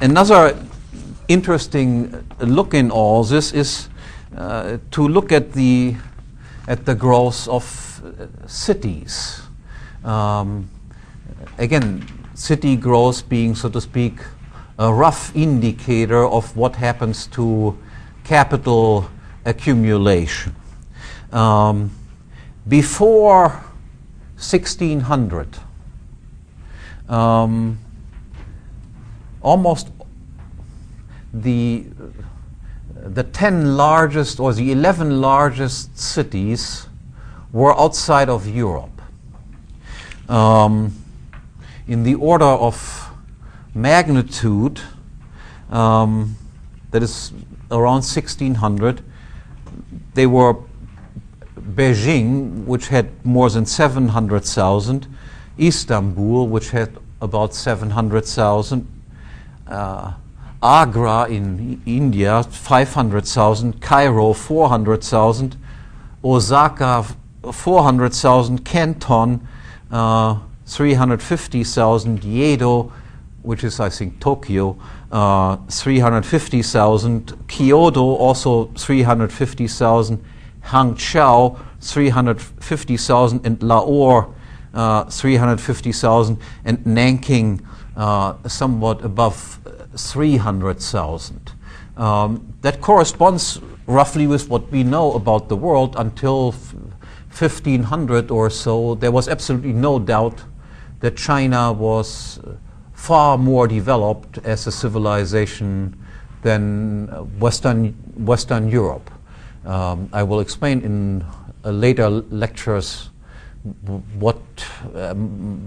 Speaker 1: Another interesting look in all this is to look at the growth of cities. Again, city growth being, so to speak, a rough indicator of what happens to capital accumulation. Before 1600, almost the 10 largest or the 11 largest cities were outside of Europe. In the order of magnitude, that is around 1600, they were Beijing, which had more than 700,000, Istanbul, which had about 700,000, Agra in India, 500,000, Cairo, 400,000, Osaka, 400,000, Canton, 350,000, Yedo, which is, I think, Tokyo, 350,000, Kyoto, also 350,000, Hangzhou, 350,000, and Lahore, 350,000, and Nanking, somewhat above 300,000. That corresponds roughly with what we know about the world until 1500 or so. There was absolutely no doubt that China was far more developed as a civilization than Western Europe. I will explain in later lectures what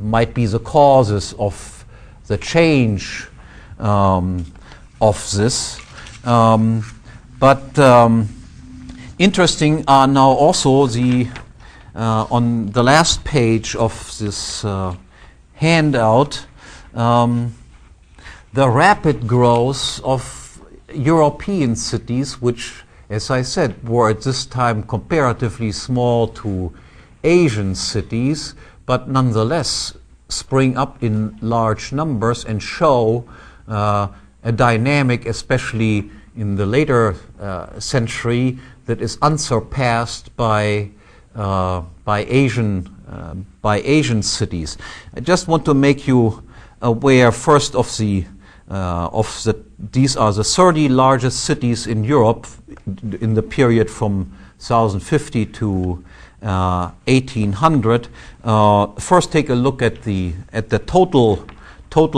Speaker 1: might be the causes of the change of this. But interesting are now also on the last page of this handout, the rapid growth of European cities, which, as I said, were at this time comparatively small to Asian cities, but nonetheless spring up in large numbers and show a dynamic, especially in the later century, that is unsurpassed by Asian cities. I just want to make you aware first of these are the 30 largest cities in Europe in the period from 1050 to 1800. First, take a look at the total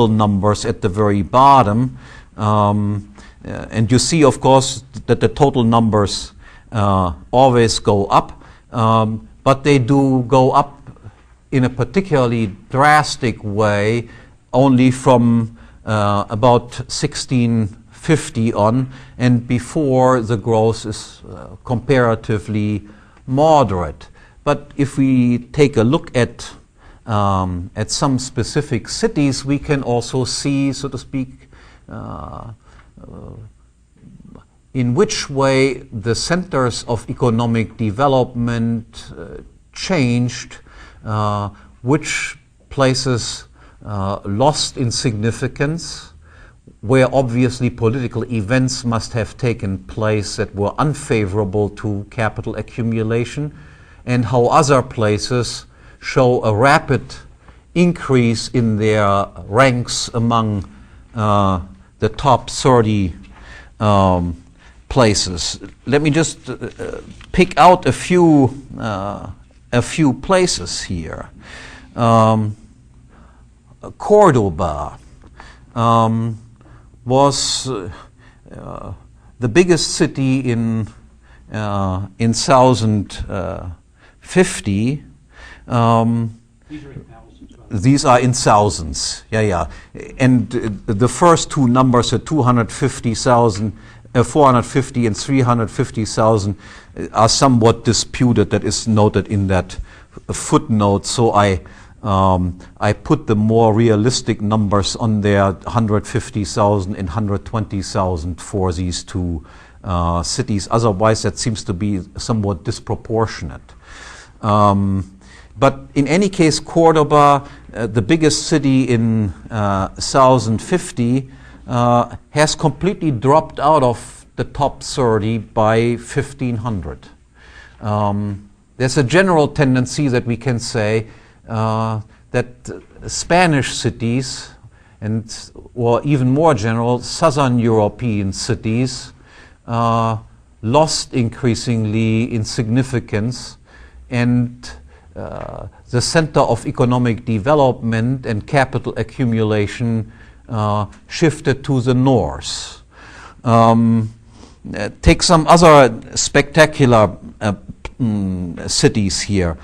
Speaker 1: numbers at the very bottom, and you see, of course, that the total numbers always go up, but they do go up in a particularly drastic way only from about 1650 on, and before the growth is comparatively moderate. But if we take a look at some specific cities, we can also see, so to speak, in which way the centers of economic development changed, which places lost in significance, where obviously political events must have taken place that were unfavorable to capital accumulation, and how other places show a rapid increase in their ranks among the top 30 places. Let me just pick out a few places here. Cordoba was the biggest city in 1050. These are in thousands. Yeah. And the first two numbers, 250,000, 450 and 350,000, are somewhat disputed. That is noted in that footnote. So I put the more realistic numbers on there, 150,000 and 120,000 for these two cities. Otherwise, that seems to be somewhat disproportionate. But in any case, Cordoba, the biggest city in 1050, has completely dropped out of the top 30 by 1500. There's a general tendency that we can say that Spanish cities, or even more general, Southern European cities, lost increasingly in significance, and the center of economic development and capital accumulation shifted to the north. Take some other spectacular cities here.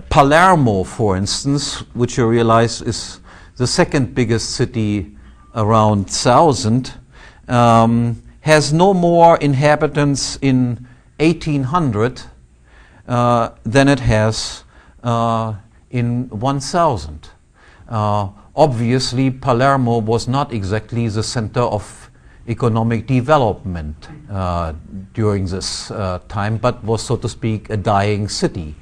Speaker 1: Palermo, for instance, which you realize is the second biggest city around 1000, has no more inhabitants in 1800 than it has in 1000. Obviously, Palermo was not exactly the center of economic development during this time, but was, so to speak, a dying city.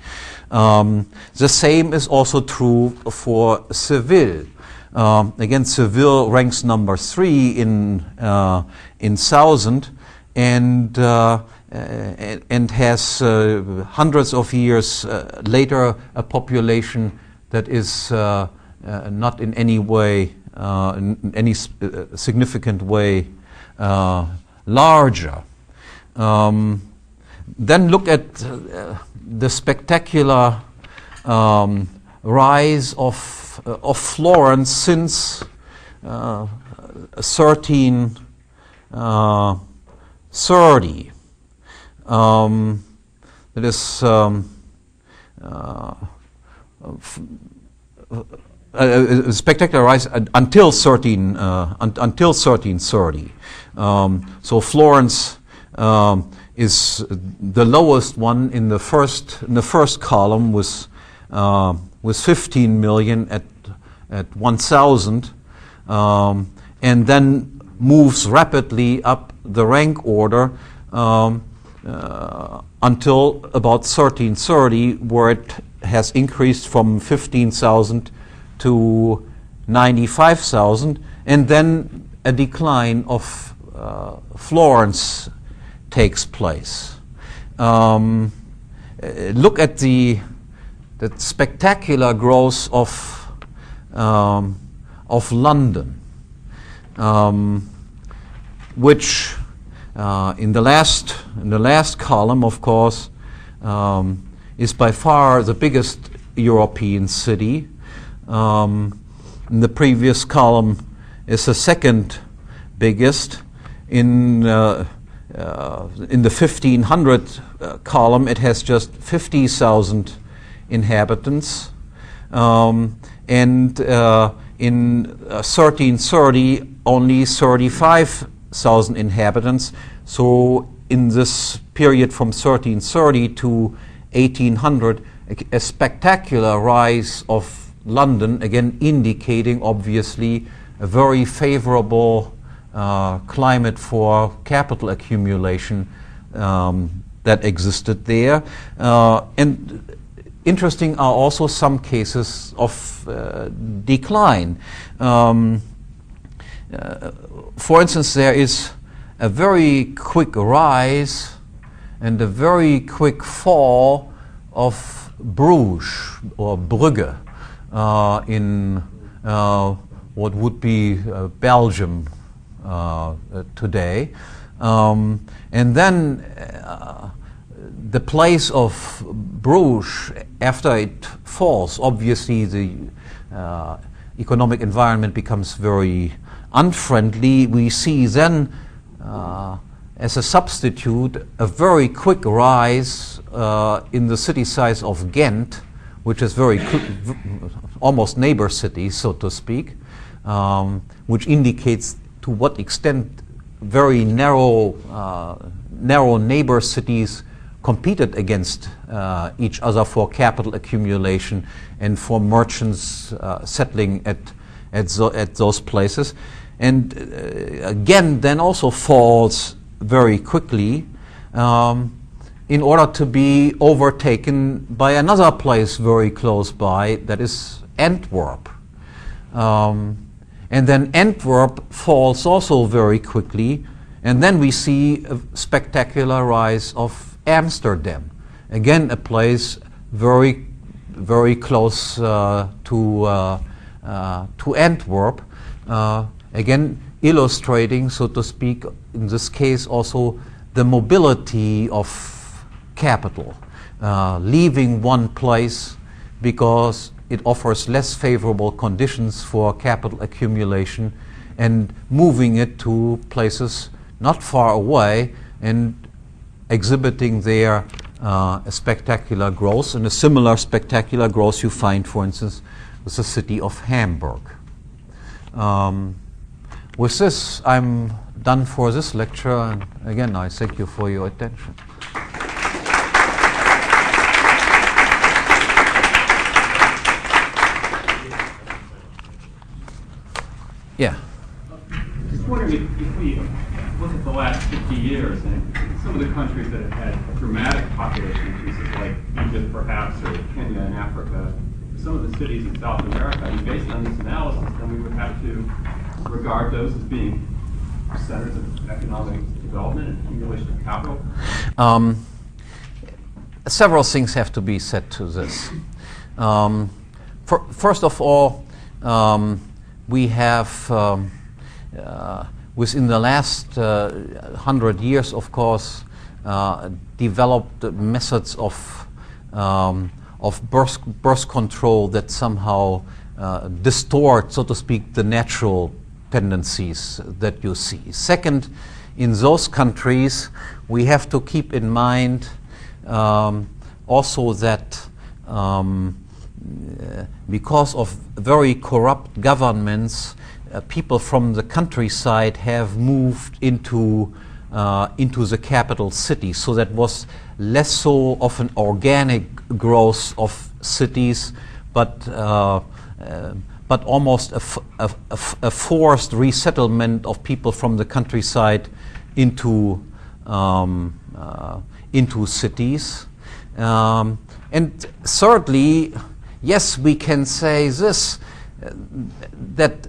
Speaker 1: The same is also true for Seville. Again, Seville ranks number 3 in 1000, and has hundreds of years later a population that is not in any way, in any significant way, larger. Then look at the spectacular rise of Florence since 1330. That is a spectacular rise until 1330. So Florence is the lowest one in the first column, with 15 million at 1000, and then moves rapidly up the rank order until about 1330, where it has increased from 15,000 to 95,000, and then a decline of Florence takes place. Look at the spectacular growth of London, which in the last column, of course, is by far the biggest European city. In the previous column is the second biggest. In the 1500 column, it has just 50,000 inhabitants, and in 1330 only 35,000 inhabitants. So in this period from 1330 to 1800, a spectacular rise of London, again indicating obviously a very favorable climate for capital accumulation that existed there. And interesting are also some cases of decline. for instance, there is a very quick rise and a very quick fall of Bruges or Brugge in what would be Belgium today. And then the place of Bruges, after it falls, obviously the economic environment becomes very unfriendly. We see then as a substitute a very quick rise in the city size of Ghent, which is very almost neighbor city, so to speak, which indicates to what extent very narrow neighbor cities competed against each other for capital accumulation and for merchants settling at those places. And again, then also falls very quickly in order to be overtaken by another place very close by, that is Antwerp. And then Antwerp falls also very quickly, and then we see a spectacular rise of Amsterdam. Again, a place very, very close to Antwerp. Again, illustrating, so to speak, in this case also the mobility of capital, leaving one place because it offers less favorable conditions for capital accumulation and moving it to places not far away and exhibiting there a spectacular growth. And a similar spectacular growth you find, for instance, with the city of Hamburg. With this, I'm done for this lecture, and again, I thank you for your attention. Yeah.
Speaker 2: Just wondering if we look at the last 50 years and some of the countries that have had dramatic population increases, like Egypt perhaps, or Kenya in Africa, some of the cities in South America, I mean, based on this analysis, then we would have to regard those as being centers of economic development and accumulation of capital?
Speaker 1: Several things have to be said to this. First of all, we have, within the last 100 years, of course, developed methods of birth control that somehow distort, so to speak, the natural tendencies that you see. Second, in those countries, we have to keep in mind also that because of very corrupt governments, people from the countryside have moved into the capital city. So that was less so of an organic growth of cities, but almost a forced resettlement of people from the countryside into cities. And thirdly, yes, we can say this, that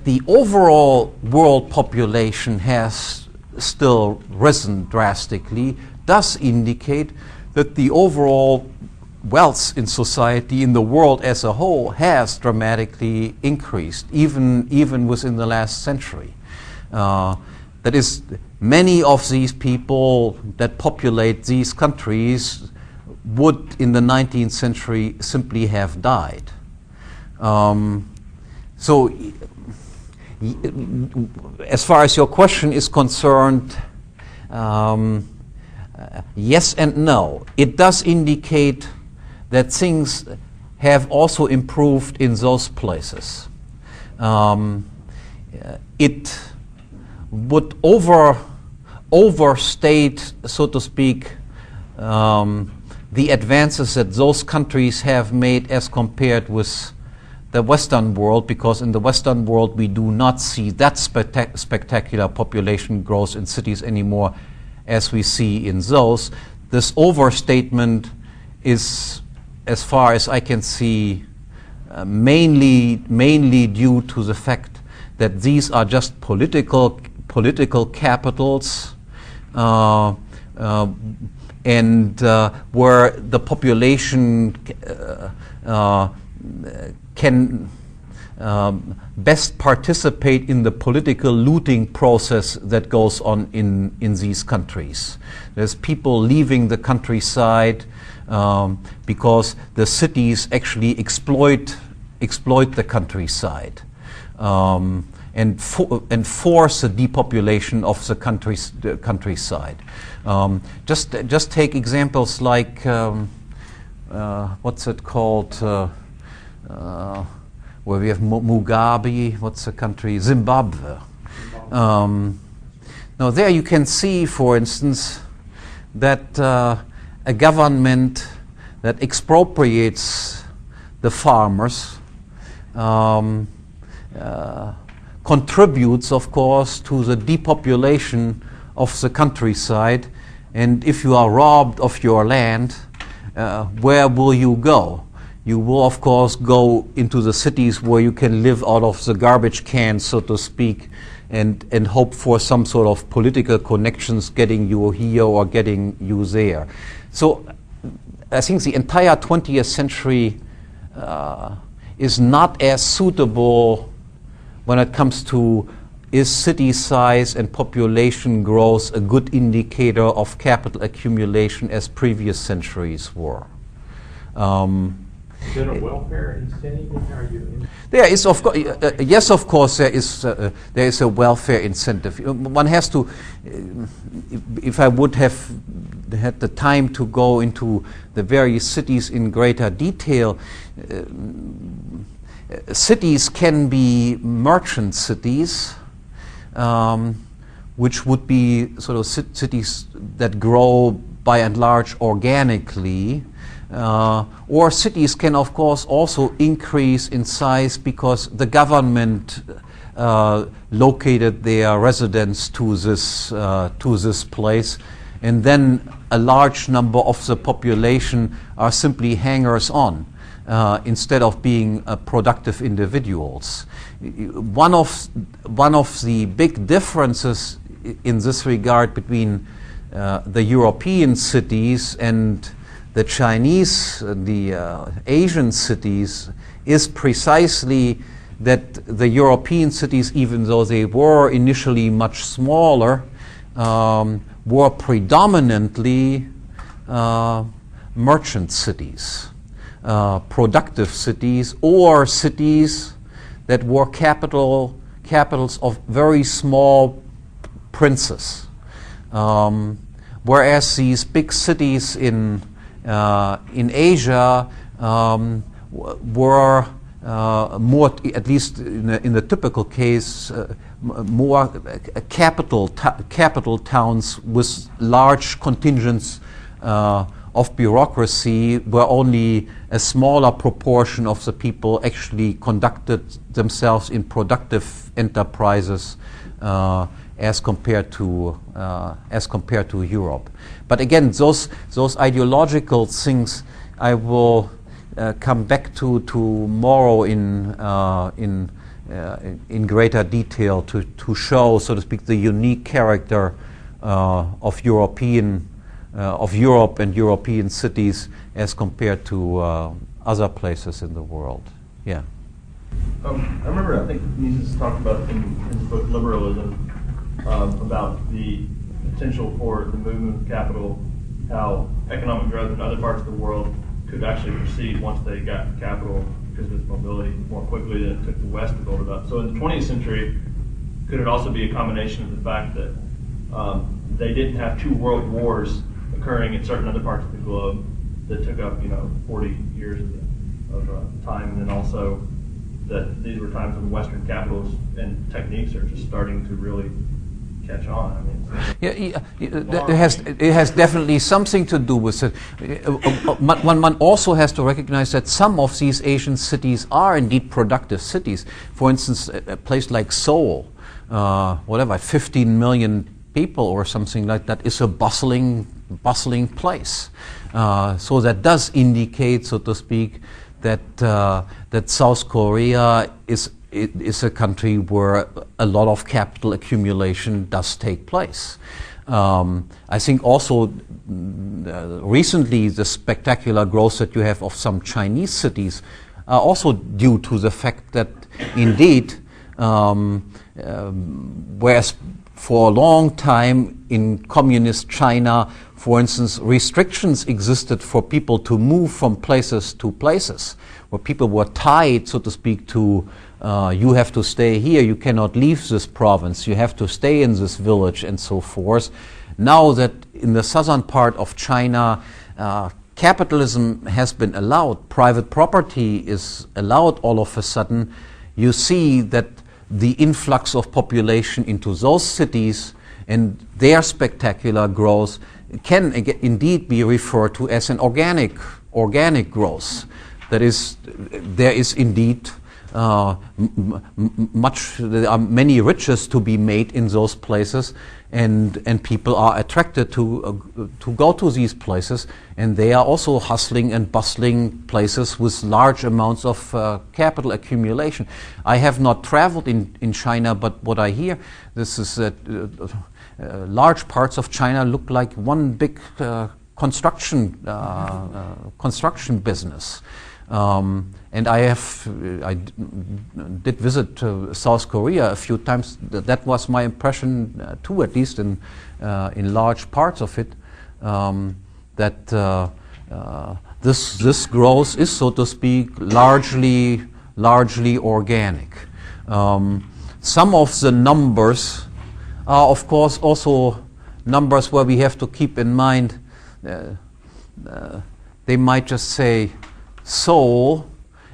Speaker 1: the overall world population has still risen drastically, does indicate that the overall wealth in society, in the world as a whole, has dramatically increased, even within the last century. That is, many of these people that populate these countries would, in the 19th century, simply have died. So, as far as your question is concerned, yes and no. It does indicate that things have also improved in those places. It would overstate, so to speak, the advances that those countries have made as compared with the Western world, because in the Western world we do not see that spectacular population growth in cities anymore as we see in those. This overstatement is, as far as I can see, mainly due to the fact that these are just political capitals, and where the population can best participate in the political looting process that goes on in these countries. There's people leaving the countryside because the cities actually exploit the countryside and force a depopulation of the countryside. Just take examples like what's it called? Where we have Mugabe, what's the country? Zimbabwe. Now there you can see, for instance, that a government that expropriates the farmers contributes, of course, to the depopulation of the countryside. And if you are robbed of your land, where will you go? You will, of course, go into the cities where you can live out of the garbage can, so to speak, and hope for some sort of political connections getting you here or getting you there. So I think the entire 20th century is not as suitable when it comes to is city size and population growth a good indicator of capital accumulation as previous centuries were.
Speaker 3: Is there a welfare incentive? Are you
Speaker 1: there is, of course, yes, of course, there is a welfare incentive. One has to, if I would have had the time to go into the various cities in greater detail, cities can be merchant cities, which would be sort of cities that grow by and large organically. Or cities can, of course, also increase in size because the government located their residents to this place, and then a large number of the population are simply hangers-on instead of being productive individuals. One of the big differences in this regard between the European cities and the Chinese, the Asian cities, is precisely that the European cities, even though they were initially much smaller, were predominantly merchant cities, productive cities, or cities that were capitals of very small princes. Whereas these big cities in Asia were more, at least in the typical case, more capital towns with large contingents of bureaucracy, where only a smaller proportion of the people actually conducted themselves in productive enterprises as compared to Europe. But again, those ideological things I will come back to tomorrow in greater detail to show, so to speak, the unique character of Europe and European cities as compared to other places in the world. Yeah.
Speaker 4: I remember, I think Mises talked about in his book Liberalism about the potential for the movement of capital, how economic growth in other parts of the world could actually proceed once they got capital because of its mobility more quickly than it took the West to build it up. So in the 20th century, could it also be a combination of the fact that they didn't have two world wars occurring in certain other parts of the globe that took up 40 years of time, and then also that these were times when Western capitals and techniques are just starting to really catch on? I mean,
Speaker 1: it has definitely something to do with it. One also has to recognize that some of these Asian cities are indeed productive cities. For instance, a place like Seoul, 15 million people or something like that, is a bustling place. So that does indicate, so to speak, that South Korea is it is a country where a lot of capital accumulation does take place. I think also recently the spectacular growth that you have of some Chinese cities are also due to the fact that indeed, whereas for a long time in communist China, for instance, restrictions existed for people to move from places to places, where people were tied, so to speak, to you have to stay here, you cannot leave this province, you have to stay in this village, and so forth. Now that in the southern part of China, capitalism has been allowed, private property is allowed all of a sudden, you see that the influx of population into those cities and their spectacular growth can indeed be referred to as an organic growth. That is, there is indeed there are many riches to be made in those places, and people are attracted to go to these places, and they are also hustling and bustling places with large amounts of capital accumulation. I have not traveled in China, but what I hear, this is that large parts of China look like one big construction business. And I did visit South Korea a few times. That was my impression too, at least in large parts of it, that this growth is, so to speak, largely organic. Some of the numbers are, of course, also numbers where we have to keep in mind. They might just say Seoul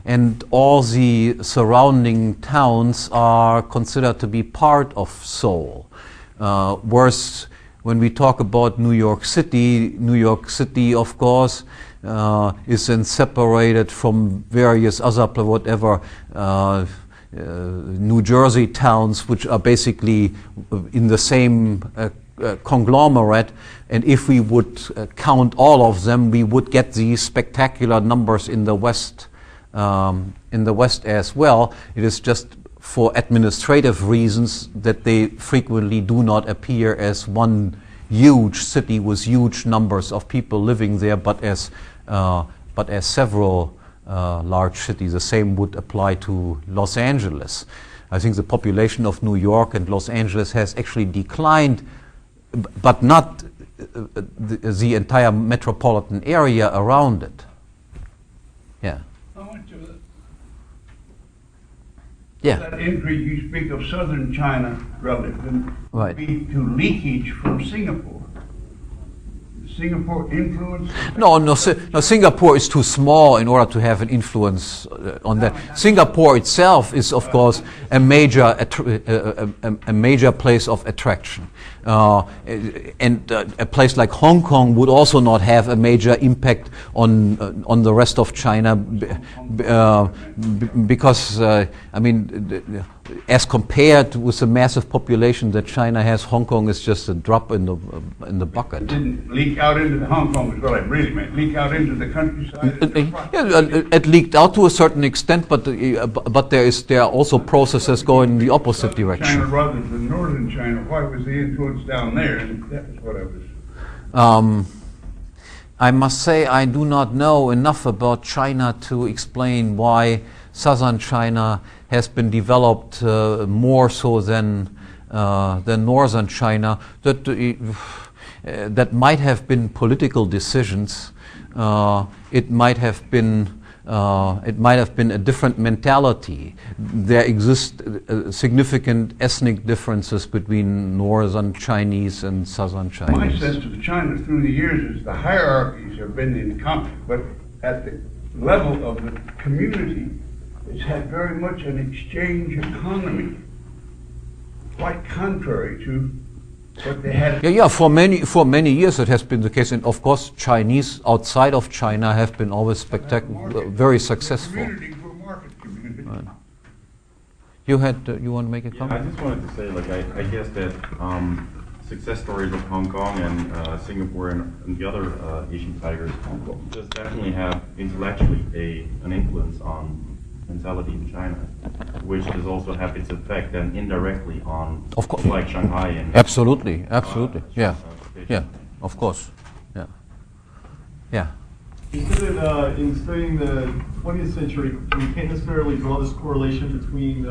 Speaker 1: and all the surrounding towns are considered to be part of Seoul. Whereas when we talk about New York City, of course, is then separated from various other, New Jersey towns, which are basically in the same conglomerate, and if we would count all of them, we would get these spectacular numbers in the West as well. It is just for administrative reasons that they frequently do not appear as one huge city with huge numbers of people living there, but as several large cities. The same would apply to Los Angeles. I think the population of New York and Los Angeles has actually declined, but not the entire metropolitan area around it. Yeah.
Speaker 5: How much of
Speaker 1: that
Speaker 5: that increase you speak of southern China relative
Speaker 1: right.
Speaker 5: be to leakage from Singapore? Singapore influence?
Speaker 1: No, Singapore is too small in order to have an influence on that. Singapore itself is, of course, a major place of attraction. And a place like Hong Kong would also not have a major impact on the rest of China because, as compared with the massive population that China has, Hong Kong is just a drop in the bucket.
Speaker 5: It didn't leak out into the Hong Kong is what I really meant. Leak out into the countryside.
Speaker 1: It leaked out to a certain extent, but there are also processes going in the opposite direction.
Speaker 5: China rather than northern China. Why was the influence down there? And that was what I was.
Speaker 1: I must say I do not know enough about China to explain why southern China has been developed more so than northern China. That might have been political decisions. It might have been a different mentality. There exist significant ethnic differences between northern Chinese and southern Chinese.
Speaker 5: My sense of China through the years is the hierarchies have been in conflict, but at the level of the community, it's had very much an exchange economy, quite contrary to what they had.
Speaker 1: Yeah. For many years it has been the case, and of course, Chinese outside of China have been always very successful.
Speaker 5: Communities were market communities.
Speaker 1: Right. You want to make a comment?
Speaker 6: I just wanted to say, I guess that success stories of Hong Kong and Singapore and the other Asian tigers does definitely have intellectually an influence on mentality in China, which does also have its effect then indirectly on,
Speaker 1: Of course.
Speaker 6: like Shanghai and
Speaker 1: Absolutely, absolutely. Yeah, yeah, of course. Yeah, yeah.
Speaker 7: You said that in studying the 20th century, we can't necessarily draw this correlation between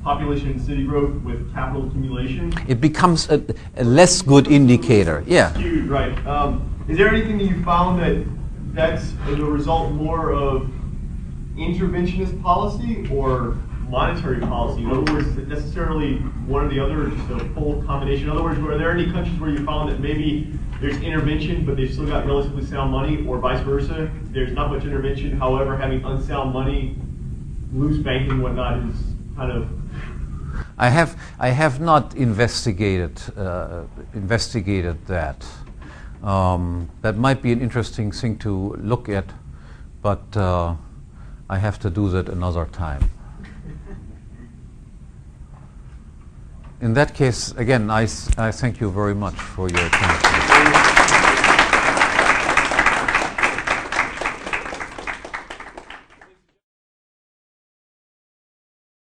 Speaker 7: population and city growth with capital accumulation.
Speaker 1: It becomes a less good indicator. Yeah.
Speaker 7: Skewed, right. Is there anything that you found that's the result more of interventionist policy or monetary policy? In other words, is it necessarily one or the other, or just a full combination? In other words, are there any countries where you found that maybe there's intervention, but they've still got relatively sound money, or vice versa? There's not much intervention, however, having unsound money, loose banking, and whatnot is kind of.
Speaker 1: I have not investigated that. That might be an interesting thing to look at, but I have to do that another time. In that case, again, I thank you very much for your attention.